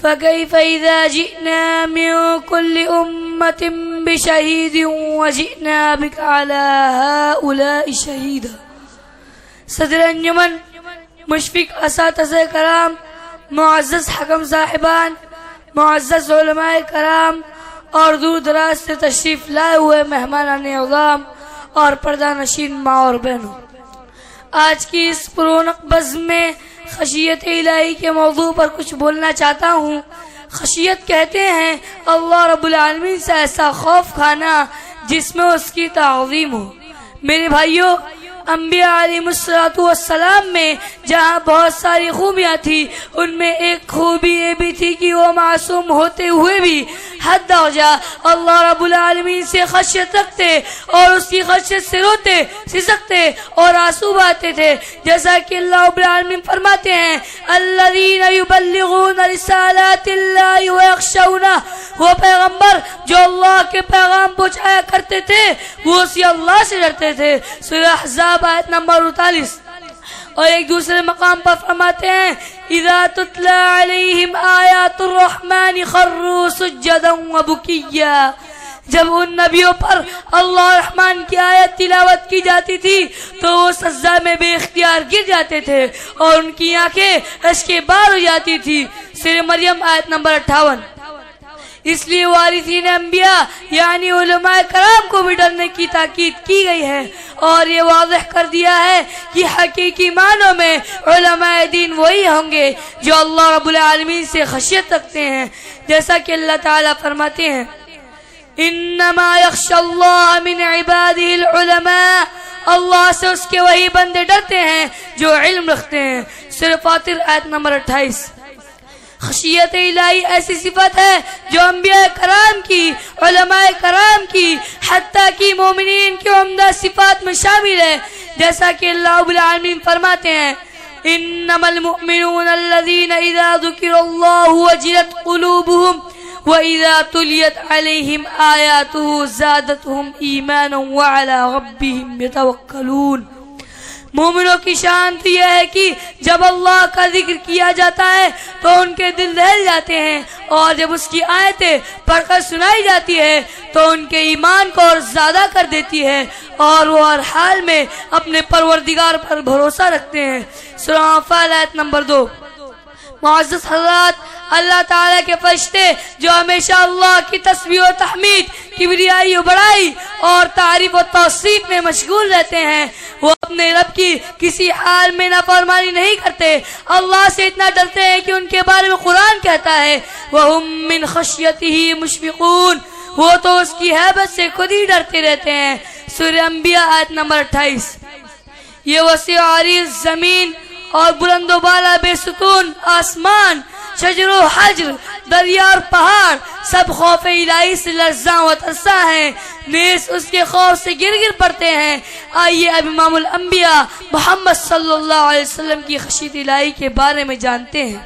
فكيف إذا جئنا من كل أمة بشهيد وجئنا بك على هؤلاء شهيدا۔ صدر انجمن، مشفق اساتذہ کرام، معزز حکم صاحبان، معزز علماء کرام اور دور دراز سے تشریف لائے ہوئے مہمانان عظام اور پردہ نشین ماں اور بہنوں، آج کی اس پرونق بزم میں خشیت الہی کے موضوع پر کچھ بولنا چاہتا ہوں۔ خشیت کہتے ہیں اللہ رب العالمین سے ایسا خوف کھانا جس میں اس کی تعظیم ہو۔ میرے بھائیوں، انبیاء علیہ السلام میں جہاں بہت ساری خوبیاں تھی، ان میں ایک خوبی یہ بھی تھی کہ وہ معصوم ہوتے ہوئے بھی حد درجہ اللہ رب العالمین سے خشیت رکھتے اور اس کی خشیت سے روتے، سسکتے اور آنسو بہاتے تھے، جیسا کہ اللہ رب العالمین فرماتے ہیں الذین یبلغون رسالات اللہ ویخشونہ، وہ پیغمبر جو اللہ کے پیغام پہنچایا کرتے تھے وہ اسی اللہ سے ڈرتے تھے۔ سورہ احزاب آیت نمبر 48۔ اور ایک دوسرے مقام پر فرماتے ہیں اذا تتلی علیہم آیات الرحمن خروا سجدا وبکیا، جب ان نبیوں پر اللہ الرحمن کی آیت تلاوت کی جاتی تھی تو وہ سجدہ میں بے اختیار گر جاتے تھے اور ان کی آنکھیں اشک بار ہو جاتی تھی۔ سورہ مریم آیت نمبر 58۔ اس لیے وارثین انبیاء یعنی علماء کرام کو بھی ڈرنے کی تاکید کی گئی ہے اور یہ واضح کر دیا ہے کہ حقیقی معنوں میں علماء دین وہی ہوں گے جو اللہ رب العالمین سے خشیت رکھتے ہیں، جیسا کہ اللہ تعالیٰ فرماتے ہیں انما یخشی اللہ من عباده العلماء، اللہ سے اس کے وہی بندے ڈرتے ہیں جو علم رکھتے ہیں۔ سورہ فاطر آیت نمبر 28۔ خشیت الہی ایسی صفت ہے جو انبیاء کرام کی، علماء کرام کی، حتیٰ کی مومنین کی عمدہ صفات میں شامل ہے، جیسا کہ اللہ رب العالمین فرماتے ہیں انما المؤمنون الذین اذا ذکر اللہ وجلت قلوبهم وَإِذَا تُلِيَتْ عَلَيْهِمْ آيَاتُهُ زَادَتْهُمْ إِيمَانًا وَعَلَى رَبِّهِمْ يَتَوَكَّلُونَ۔ مومنوں کی شان تو یہ ہے کہ جب اللہ کا ذکر کیا جاتا ہے تو ان کے دل دہل جاتے ہیں اور جب اس کی آیتیں پڑھ کر سنائی جاتی ہے تو ان کے ایمان کو اور زیادہ کر دیتی ہے اور وہ ہر حال میں اپنے پروردگار پر بھروسہ رکھتے ہیں۔ سورہ انفال آیت نمبر 2۔ معزز حضرات، اللہ تعالیٰ کے فرشتے جو ہمیشہ اللہ کی تسبیح و تحمید، کبریائی و بڑائی اور تعریف و توصیف میں مشغول رہتے ہیں، وہ اپنے رب کی کسی حال میں نافرمانی نہیں کرتے، اللہ سے اتنا ڈرتے ہیں کہ ان کے بارے میں قرآن کہتا ہے وَهُم مِّن خَشْيَتِهِ مُشْفِقُونَ، وہ تو اس کی ہیبت سے خود ہی ڈرتے رہتے ہیں۔ سورہ انبیاء آیت نمبر 28۔ یہ وسیع عریض زمین اور بلند و بالا بے ستون آسمان، شجر و حجر، دریا اور پہاڑ، سب خوف الہی سے لرزاں و ترساں ہیں، نیز اس کے خوف سے گر گر پڑتے ہیں۔ آئیے اب امام الانبیاء محمد صلی اللہ علیہ وسلم کی خشیت الہی کے بارے میں جانتے ہیں۔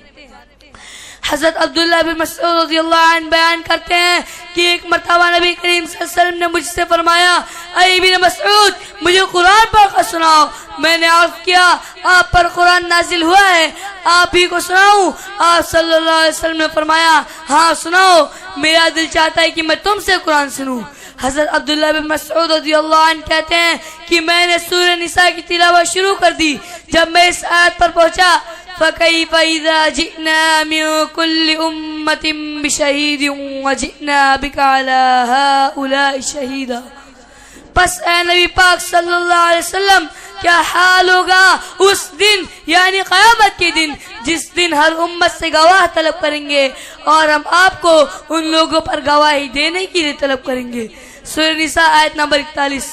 حضرت عبداللہ بن مسعود رضی اللہ عنہ بیان کرتے ہیں کہ ایک مرتبہ نبی کریم صلی اللہ علیہ وسلم نے مجھ سے فرمایا اے ابن مسعود مجھے قرآن پڑھ کر سناؤ۔ میں نے عرض کیا آپ پر قرآن نازل ہوا ہے، آپ ہی کو سناؤں؟ آپ صلی اللہ علیہ وسلم نے فرمایا ہاں سناؤ، میرا دل چاہتا ہے کہ میں تم سے قرآن سنوں۔ حضرت عبداللہ بن مسعود رضی اللہ عنہ کہتے ہیں کہ میں نے سورہ نساء کی تلاوت شروع کر دی، جب میں اس آیت پر پہنچا فَكَيْفَ إِذَا جِئْنَا مِن كُلِّ أُمَّةٍ بِشَهِيدٍ وَجِئْنَا بِكَ عَلَى هَؤُلَاءِ شَهِيدًا، پس اے نبی پاک صلی اللہ علیہ وسلم کیا حال ہوگا اس دن یعنی قیامت کے دن جس دن ہر امت سے گواہ طلب کریں گے اور ہم آپ کو ان لوگوں پر گواہی دینے کے لیے طلب کریں گے۔ سورہ نساء آیت نمبر 41۔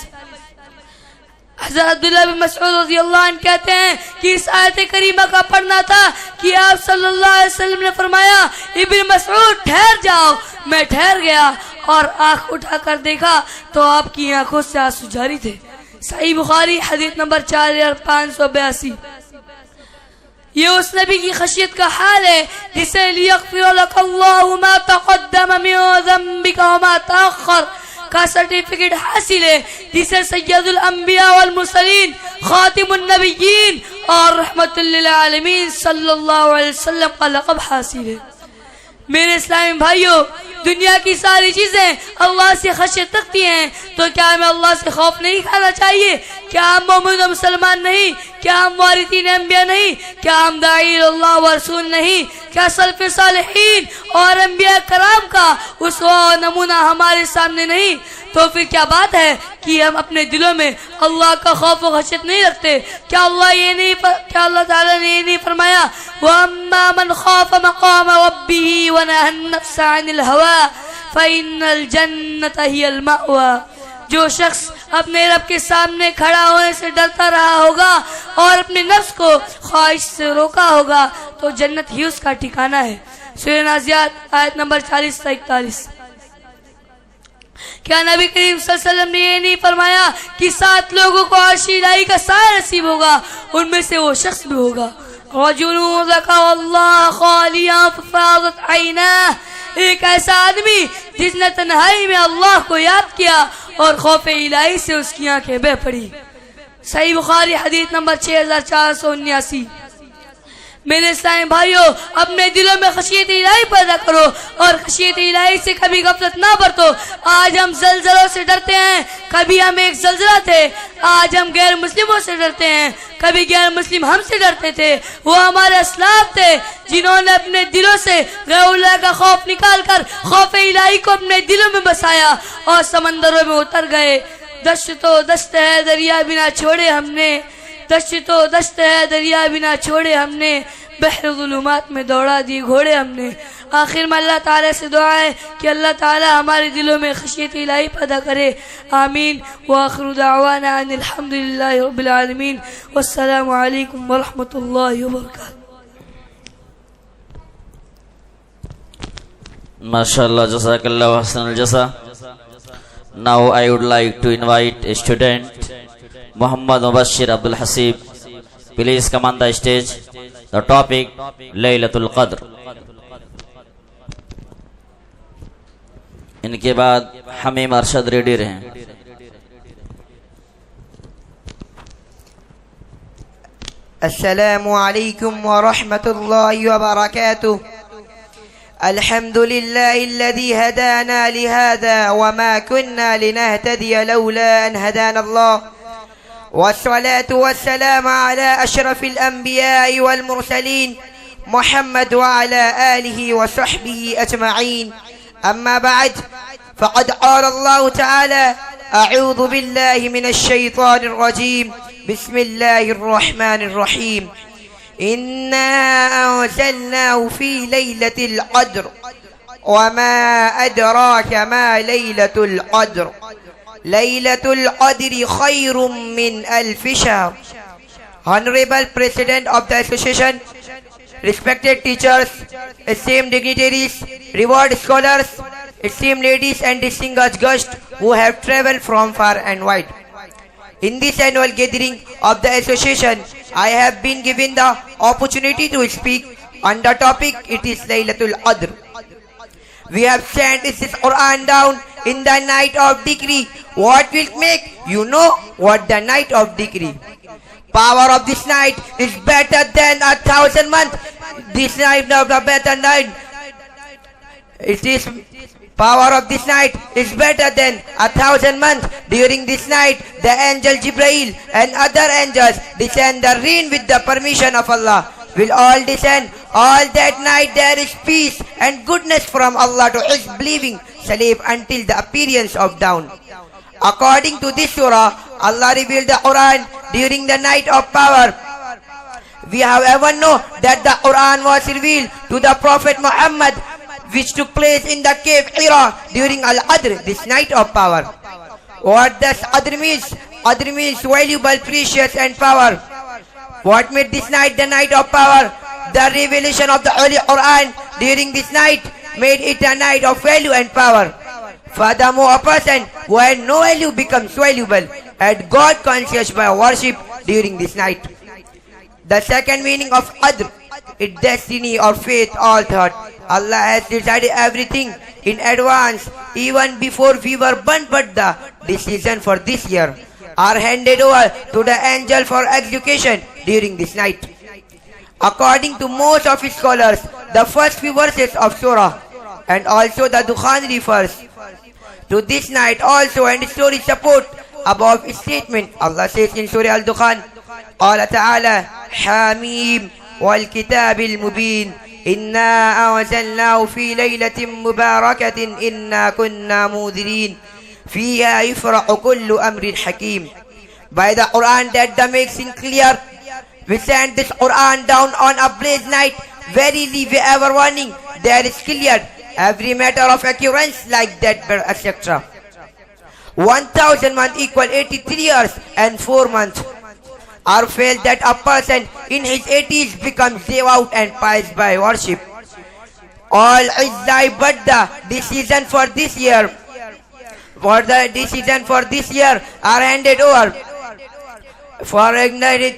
حضرت عبداللہ بن مسعود رضی اللہ عنہ کہتے ہیں کہ اس آیت کریمہ کا پڑھنا تھا کہ آپ صلی اللہ علیہ وسلم نے فرمایا ابن مسعود ٹھہر جاؤ، میں ٹھہر گیا اور آنکھ اٹھا کر دیکھا تو آپ کی آنکھوں سے آنسو جاری تھے۔ صحیح بخاری حدیث نمبر 4582۔ یہ اس نبی کی خشیت کا حال ہے جسے لِيَغْفِرَ لَكَ اللَّهُ مَا تَقَدَّمَ مِن ذَنبِكَ وَمَا تَأَخَّرَ کا سرٹیفکیٹ حاصل ہے، جسے سید الانبیاء والمرسلین خاتم النبیین اور رحمت للعالمین صلی اللہ علیہ وسلم کا لقب حاصل ہے۔ میرے اسلامی بھائیوں، دنیا کی ساری چیزیں اللہ سے خشیت رکھتی ہیں، تو کیا ہمیں اللہ سے خوف نہیں کھانا چاہیے؟ کیا ہم مومن و مسلمان نہیں؟ کیا ہم وارثین انبیاء نہیں؟ کیا ہم داعی اللہ و رسول نہیں؟ کیا سلف صالحین اور انبیاء کرام کا اسوہ و نمونہ ہمارے سامنے نہیں؟ تو پھر کیا بات ہے کہ ہم اپنے دلوں میں اللہ کا خوف و خشیت نہیں رکھتے؟ کیا اللہ تعالیٰ نے یہ نہیں فرمایا وَأَمَّا مَنْ خَافَ مَقَامَ رَبِّهِ وَنَهَى النَّفْسَ عَنِ الْهَوَىٰ فَإِنَّ الْجَنَّةَ هِيَ الْمَأْوَىٰ، جو شخص اپنے رب کے سامنے کھڑا ہونے سے ڈرتا رہا ہوگا اور اپنے نفس کو خواہش سے روکا ہوگا تو جنت ہی اس کا ٹھکانہ ہے۔ سورہ نازعات آیت نمبر 40 سے 41۔ کیا نبی کریم صلی اللہ علیہ وسلم نے یہ نہیں فرمایا کہ 7 لوگوں کو عرش الہی کا سایہ نصیب ہوگا؟ ان میں سے وہ شخص بھی ہوگا رجل ذکر اللہ خالیا ففاضت عیناہ، ایک ایسا آدمی جس نے تنہائی میں اللہ کو یاد کیا اور خوف الہی سے اس کی آنکھیں بہہ پڑی۔ صحیح بخاری حدیث نمبر 6479۔ میرے اسلامی بھائیوں، اپنے دلوں میں خشیت الہی پیدا کرو اور خشیت الہی سے کبھی غفلت نہ برتو۔ آج ہم زلزلوں سے ڈرتے ہیں، کبھی ہم ایک زلزلہ تھے۔ آج ہم غیر مسلموں سے ڈرتے ہیں، کبھی غیر مسلم ہم سے ڈرتے تھے۔ وہ ہمارے اسلاف تھے جنہوں نے اپنے دلوں سے غیر اللہ کا خوف نکال کر خوف الہی کو اپنے دلوں میں بسایا اور سمندروں میں اتر گئے۔ دشت تو دشت ہے دریا بنا چھوڑے ہم نے، دشت تو دشت ہے دریا بنا چھوڑے ہم نے، بحر ظلمات میں دوڑا دی گھوڑے ہم نے۔ آخر میں اللہ تعالیٰ سے دعا ہے کہ اللہ تعالیٰ ہمارے دلوں میں خشیت الہی پیدا کرے، آمین۔ وآخر دعوانا ان الحمدللہ رب العالمین، والسلام علیکم ورحمۃ اللہ وبرکاتہ۔ MashaAllah, Jazakallah Hasan al-Jasa. Now I would like to invite a student, Muhammad Mubashir Abdul Hasib. Please come on the stage. The topic, Laylatul Qadr. ان کے بعد حمیم ارشد ریڈی رہیں۔ السلام عليكم ورحمة الله وبركاته. الحمد لله الذي هدانا لهذا وما كنا لنهتدي لولا أن هدانا الله، والصلاة والسلام على أشرف الأنبياء والمرسلين محمد وعلى آله وصحبه أجمعين. أما بعد، فقد قال الله تعالى أعوذ بالله من الشيطان الرجيم. بسم الله الرحمن الرحيم. إنا أنزلناه في ليلة القدر وما أدراك ما ليلة القدر. ليلة القدر خير من ألف شهر. Honorable President of the Association, respected teachers, esteemed dignitaries, revered scholars, esteemed ladies and distinguished guests who have travelled from far and wide. In this annual gathering of the association, I have been given the opportunity to speak on the topic. It is Laylatul Qadr. We have sent this Quran down in the night of decree. What will make you know what the night of decree? Power of this night is better than 1,000 months. This night of the better night. It is power of this night is better than 1,000 months. During this night, the angel Jibrail and other angels descend the rain with the permission of Allah. Will all descend. All that night there is peace and goodness from Allah to His believing slave until the appearance of dawn. According to this surah, Allah revealed the Quran during the night of power. We however know that the Quran was revealed to the Prophet Muhammad, which took place in the cave Hira during Al-Qadr, this night of power. What does Qadr means? Qadr means valuable, precious and power. What made this night the night of power? The revelation of the Holy Quran during this night made it a night of value and power. Furthermore, a person who had no value becomes valuable and God conscious by worship during this night. The second meaning of Qadr is destiny or fate or thought. Allah has decided everything in advance even before we were born, but the decision for this year are handed over to the angel for execution during this night. According to most of his scholars, the first few verses of Surah and also the Dukhan refers to this night also, and story support above statement. Allah says in Surah Al-Dukhan, قال تعالى حميم والكتاب المبين إنا أنزلناه في ليلة مباركة إنا كنا منذرين فيها يفرح كل أمر حكيم. By the Quran that makes it clear, we sent this Quran down on a blaze night. Verily we ever warning, there is clear every matter of occurrence like that, etc. 1,000 months equal 83 years and 4 months. Are felt that a person in his 80s becomes devout and pious by worship. All is life but the decision for this year. For the decision for this year are handed over. For ignorant,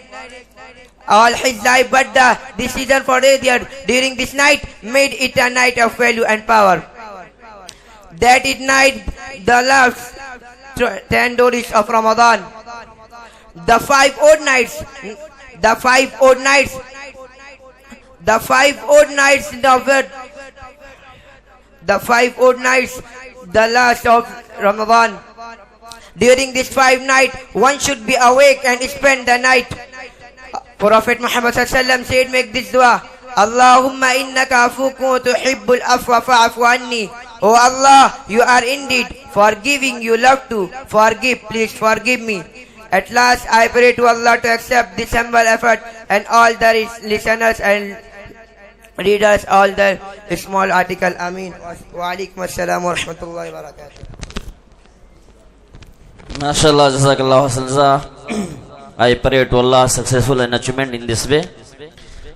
all his life but the decision for this year during this night made it a night of value and power. That is night the last 10 days of Ramadan. The 5 odd nights, the 5 odd nights, the 5 odd nights, the 5 odd nights, the last of Ramadan. During this 5 nights, one should be awake and spend the night. Prophet Muhammad ﷺ said, make this dua, Allahumma innaka afukum tuhibbul afwa fa'afu anni. Oh Allah, you are indeed forgiving, you love to forgive, please forgive me. At last, I pray to Allah to accept this humble effort and all the listeners and readers, all the small article. Ameen. Wa alaikum assalam wa rahmatullahi wa barakatuh. MashaAllah, Jazakallah Hasan. I pray to Allah successful and achievement in this way.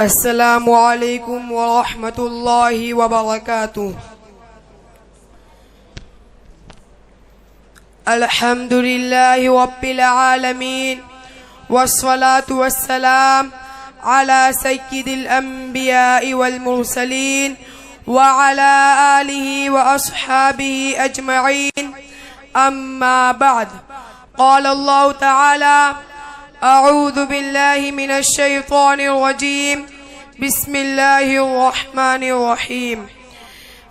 السلام عليكم ورحمة الله وبركاته. الحمد لله رب العالمين والصلاة والسلام على سيد الأنبياء والمرسلين وعلى آله وأصحابه أجمعين. أما بعد، قال الله تعالى: أعوذ بالله من الشيطان الرجيم، بسم الله الرحمن الرحيم.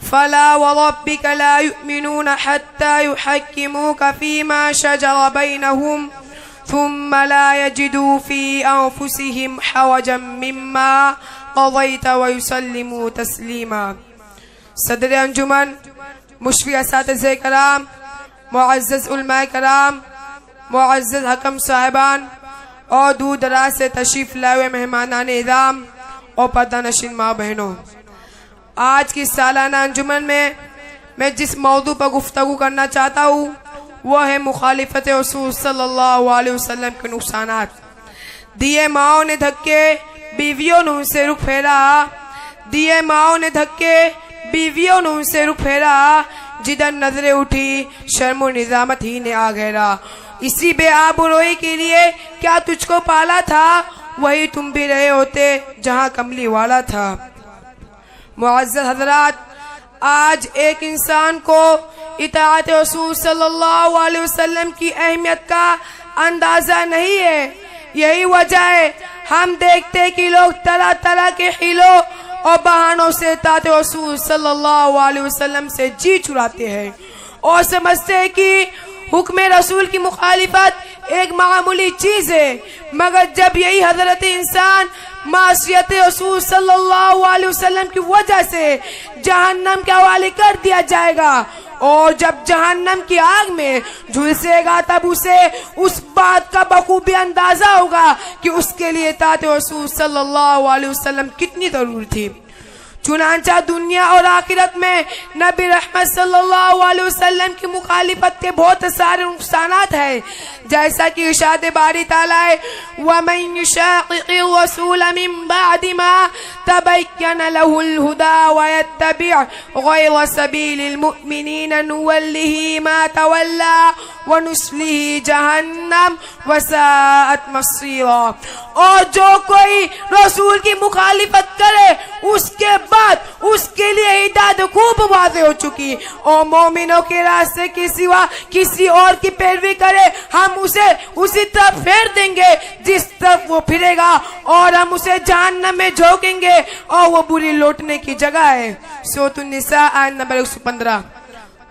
فلا وربك لا يؤمنون حتى يحكموك فيما شجر بينهم ثم لا يجدوا في أنفسهم حرجا مما قضيت ويسلموا تسلیما. صدر انجمن، مشفی اساتذہ کرام، معزز علماء کرام، معزز حکم صاحبان اور دور دراز سے تشریف لائے ہوئے مہمانان اعظام اور پردہ نشین ماں بہنوں، آج کی سالانہ انجمن میں جس موضوع پر گفتگو کرنا چاہتا ہوں وہ ہے مخالفت رسول صلی اللہ علیہ وسلم کے نقصانات. دیے ماؤں نے دھکے، بیویوں نے ان سے رخ پھیرا، دیے ماؤں نے دھکے، بیویوں نے ان سے رخ پھیرا، جدھر نظریں اٹھی شرم و نظامت ہی نے آ گھیرا. اسی بے آب و روئی کے لیے کیا تجھ کو پالا تھا، وہی تم بھی رہے ہوتے جہاں کملی والا تھا. معزز حضرات، آج ایک انسان کو اطاعت رسول صلی اللہ علیہ وسلم کی اہمیت کا اندازہ نہیں ہے. یہی وجہ ہے ہم دیکھتے کہ لوگ طرح طرح کے حیلوں اور بہانوں سے اطاعت رسول صلی اللہ علیہ وسلم سے جی چراتے ہیں اور سمجھتے ہیں کہ حکم رسول کی مخالفت ایک معمولی چیز ہے. مگر جب یہی حضرت انسان معصیت رسول صلی اللہ علیہ وسلم کی وجہ سے جہنم کے حوالے کر دیا جائے گا اور جب جہنم کی آگ میں جھلسے گا تب اسے اس بات کا بخوبی اندازہ ہوگا کہ اس کے لیے اطاعت رسول صلی اللہ علیہ وسلم کتنی ضروری تھی. چنانچہ دنیا اور آخرت میں نبی رحمت صلی اللہ علیہ وسلم کی مخالفت کے بہت سارے نقصانات ہیں، جیسا کہ ارشاد باری تعالیٰ ہے: وَمَن يُشَاقِقِ الرَّسُولَ مِن بَعْدِ مَا تَبَيَّنَ لَهُ الْهُدَى وَيَتَّبِعْ غَيْرَ سَبِيلِ الْمُؤْمِنِينَ نُوَلِّهِ مَا تَوَلَّى وَنُصْلِهِ جَهَنَّمَ وَسَاءَتْ مَصِيرًا. اور جو کوئی رسول کی مخالفت کرے اس کے بعد اس کے لیے ہدایت خوب واضح ہو چکی، اور مومنوں کے راستے کے سوا کسی اور کی پیروی کرے ہم اسے اسی طرف پھیر دیں گے جس طرف وہ پھرے گا، اور ہم اسے جہنم میں جھونکیں گے اور وہ بری لوٹنے کی جگہ ہے. سورۃ النساء آیت نمبر 115.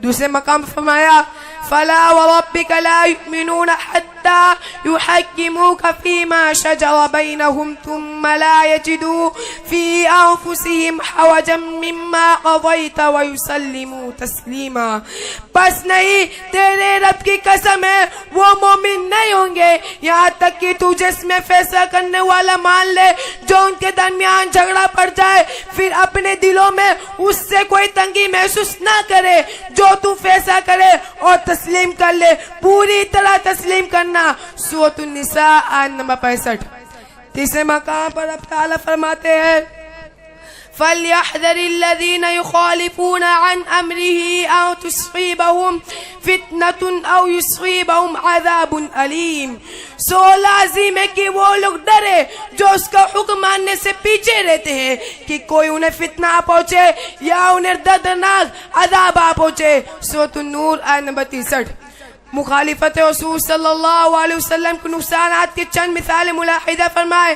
دوسرے مقام فرمایا: فلا وربك لا يؤمنون حتى يحكموك فيما شجر بينهم ثم لا يجدوا في أنفسهم حرجا مما قضيت ويسلموا تسليما. بس نہیں، تیرے رب کی قسم ہے وہ مومن نہیں ہوں گے یہاں تک کہ تو جس میں فیصلہ کرنے والا مان لے جو ان کے درمیان جھگڑا پڑ جائے، پھر اپنے دلوں میں اس سے کوئی تنگی محسوس نہ کرے. جو تو فیصلہ کرے اور تسلیم کر لے، پوری طرح تسلیم کرنا. سورۃ النساء آیت نمبر 65. تیسرے مقام پر اب تعالیٰ فرماتے ہیں: فَلْيَحْذَرِ الَّذِينَ يُخَالِفُونَ عَنْ أَمْرِهِ أَوْ تُصِيبَهُمْ فِتْنَةٌ أَوْ يُصِيبَهُمْ عَذَابٌ أَلِيمٌ. سو لازم ہے کہ وہ لوگ ڈرے جو اس کا حکم ماننے سے پیچھے رہتے ہیں کہ کوئی انہیں فتنہ آ پہنچے یا انہیں دردناک عذاب آ پہنچے. سورۃ النور آیت نمبر 63. مخالفت رسول صلی اللہ علیہ وسلم کے نقصانات کی چند مثالیں ملاحظہ فرمائے.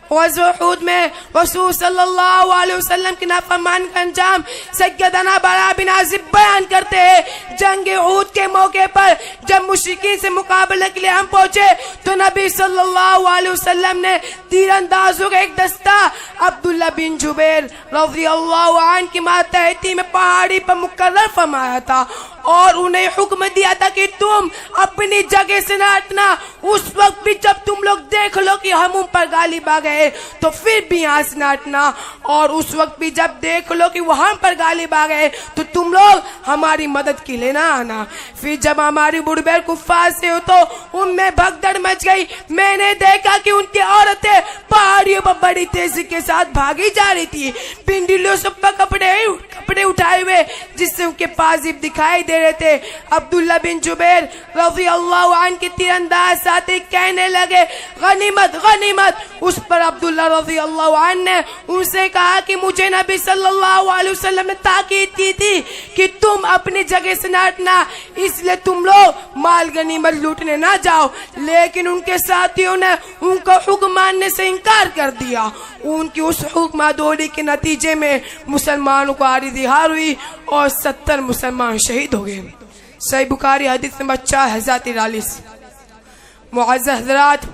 غزوہ احد میں رسول صلی اللہ علیہ وسلم کی نافرمانی کا انجام سیدنا براء بن عازب بیان کرتے ہیں. جنگ احد کے موقع پر جب مشرکین سے مقابلے کے لیے ہم پہنچے تو نبی صلی اللہ علیہ وسلم نے تیر اندازوں کا ایک دستہ عبداللہ بن جبیر رضی اللہ عنہ کی ماتحتی میں پہاڑی پر مقرر فرمایا تھا اور انہیں حکم دیا تھا کہ تم اپنی جگہ سے نہ ہٹنا. اس وقت بھی جب تم لوگ دیکھ لو کہ ہم ان پر غالب آ گئے تو پھر بھی یہاں سے نہ ہٹنا، اور اس وقت بھی جب دیکھ لو کہ وہ ہم پر غالب آ گئے تو تم لوگ ہماری مدد کے لیے نہ آنا. پھر جب ہماری بڑبیر کفار سے ہو تو ان میں بھگدڑ مچ گئی. میں نے دیکھا کہ ان کی عورتیں پہاڑیوں پر بڑی تیزی کے ساتھ بھاگی جا رہی تھی. پنڈلیوں سے کپڑے کپڑے اٹھائے ہوئے جس سے ان کے پاجب دکھائی دے رہے تھے. عبداللہ بن جبیر رضی اللہ عنہ کے تیر انداز ساتھی کہنے لگے غنیمت غنیمت. اس پر عبداللہ رضی اللہ عنہ نے ان سے کہا کہ مجھے نبی صلی اللہ علیہ وسلم نے تاکید کی تھی کہ تم اپنی جگہ سے نہ ہٹنا, اس لیے تم لوگ مال غنیمت لوٹنے نہ جاؤ. لیکن ان کے ساتھیوں نے ان کا حکم ماننے سے انکار کر دیا. ان کی اس حکم دوری کے نتیجے میں مسلمانوں کو عارضی ہار ہوئی اور 70 مسلمان شہید ہو گئے. صحیح بخاری حدیث نمبر 4043. معزز حضرات,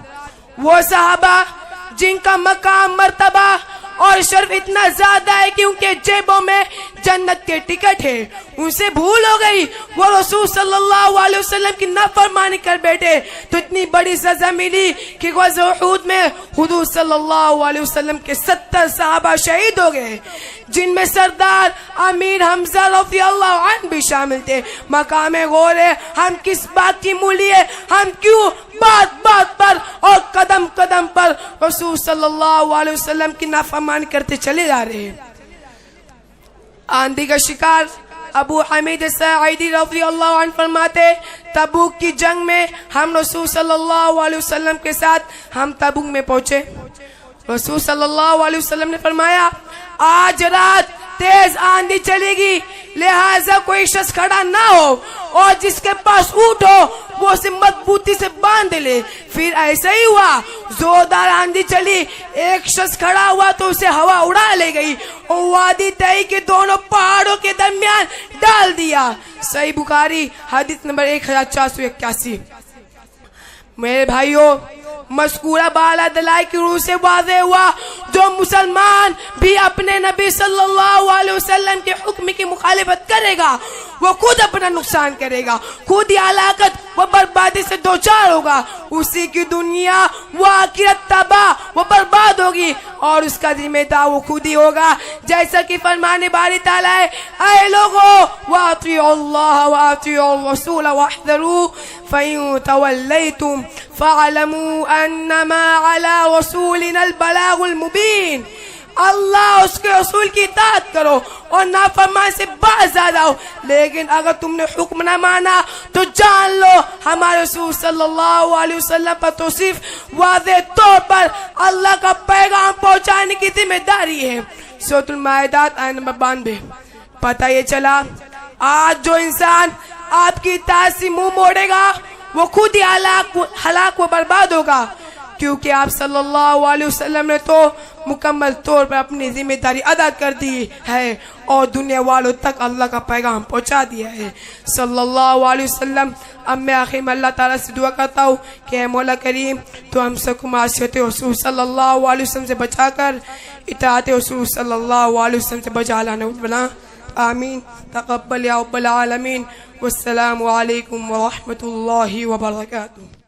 وہ صحابہ جن کا مقام مرتبہ اور شرف اتنا زیادہ ہے کہ ان کے جیبوں میں جنت کے ٹکٹ ہے, ان سے بھول ہو گئی. وہ رسول صلی اللہ علیہ وسلم کی نافرمانی کر بیٹھے تو اتنی بڑی سزا ملی کہ غزوہ احد میں حضور صلی اللہ علیہ وسلم کے 70 صحابہ شہید ہو گئے, جن میں سردار امیر حمزہ رضی اللہ عنہ بھی شامل تھے. مقام غور ہے ہم کس بات کی مولی ہے, ہم کیوں بات بات پر اور قدم قدم پر رسول صلی اللہ علیہ وسلم کی نافرمانی کرتے چلے جا رہے ہیں. آندھی کا شکار ابو حمید ساعدی رضی اللہ عنہ فرماتے تبوک کی جنگ میں ہم رسول صلی اللہ علیہ وسلم کے ساتھ ہم تبوک میں پہنچے. رسول صلی اللہ علیہ وسلم نے فرمایا آج رات تیز آندھی چلے گی, لہٰذا کوئی شخص کھڑا نہ ہو اور جس کے پاس اونٹ ہو وہ اسے مضبوطی سے باندھ لے. پھر ایسا ہی ہوا, زوردار آندھی چلی, ایک شخص کھڑا ہوا تو اسے ہوا اڑا لے گئی اور وادی تئی کے دونوں پہاڑوں کے درمیان ڈال دیا. صحیح بخاری حدیث نمبر 1481. میرے بھائیوں, مذکورہ بالا دلائل کی روح سے واضح ہوا جو مسلمان بھی اپنے نبی صلی اللہ علیہ وسلم کے حکم کی مخالفت کرے گا وہ خود اپنا نقصان کرے گا, خود ہی ہلاکت و بربادی سے دوچار ہوگا. اسی کی دنیا و آخرت تباہ و برباد ہوگی اور اس کا ذمہ دار وہ خود ہی ہوگا. جیسا کہ فرمان باری تعالیٰ ہے اے لوگو وَاطِيعُوا اللَّهَ وَاطِيعُوا الرَّسُولَ وَاحْذَرُوا فَإِن تَوَلَّيْتُمْ فَاعْلَمُوا أَنَّمَا عَلَى رَسُولِنَا الْبَلَاغُ الْمُبِينُ. اللہ اس کے رسول کی اطاعت کرو اور نافرمان سے باز آ جاؤ, لیکن اگر تم نے حکم نہ مانا تو جان لو ہمارے رسول صلی اللہ علیہ وسلم پر تو صرف واضح طور پر اللہ کا پیغام پہنچانے کی ذمہ داری ہے. سورۃ المائدہ آیت نمبر 92. پتہ یہ چلا آج جو انسان آپ کی اطاعت سے منہ موڑے گا وہ خود ہی ہلاک و برباد ہوگا, کیونکہ آپ صلی اللہ علیہ وسلم نے تو مکمل طور پر اپنی ذمہ داری ادا کر دی ہے اور دنیا والوں تک اللہ کا پیغام پہنچا دیا ہے صلی اللہ علیہ وسلم. اب میں آخر میں اللہ تعالیٰ سے دعا کرتا ہوں کہ اے مولا کریم تو ہم سب کو معصیت رسول صلی اللہ علیہ وسلم سے بچا کر اطاعت رسول صلی اللہ علیہ وسلم سے بچا لانا بنا. آمین. تقبل یا رب العالمین. والسلام علیکم ورحمۃ اللہ وبرکاتہ.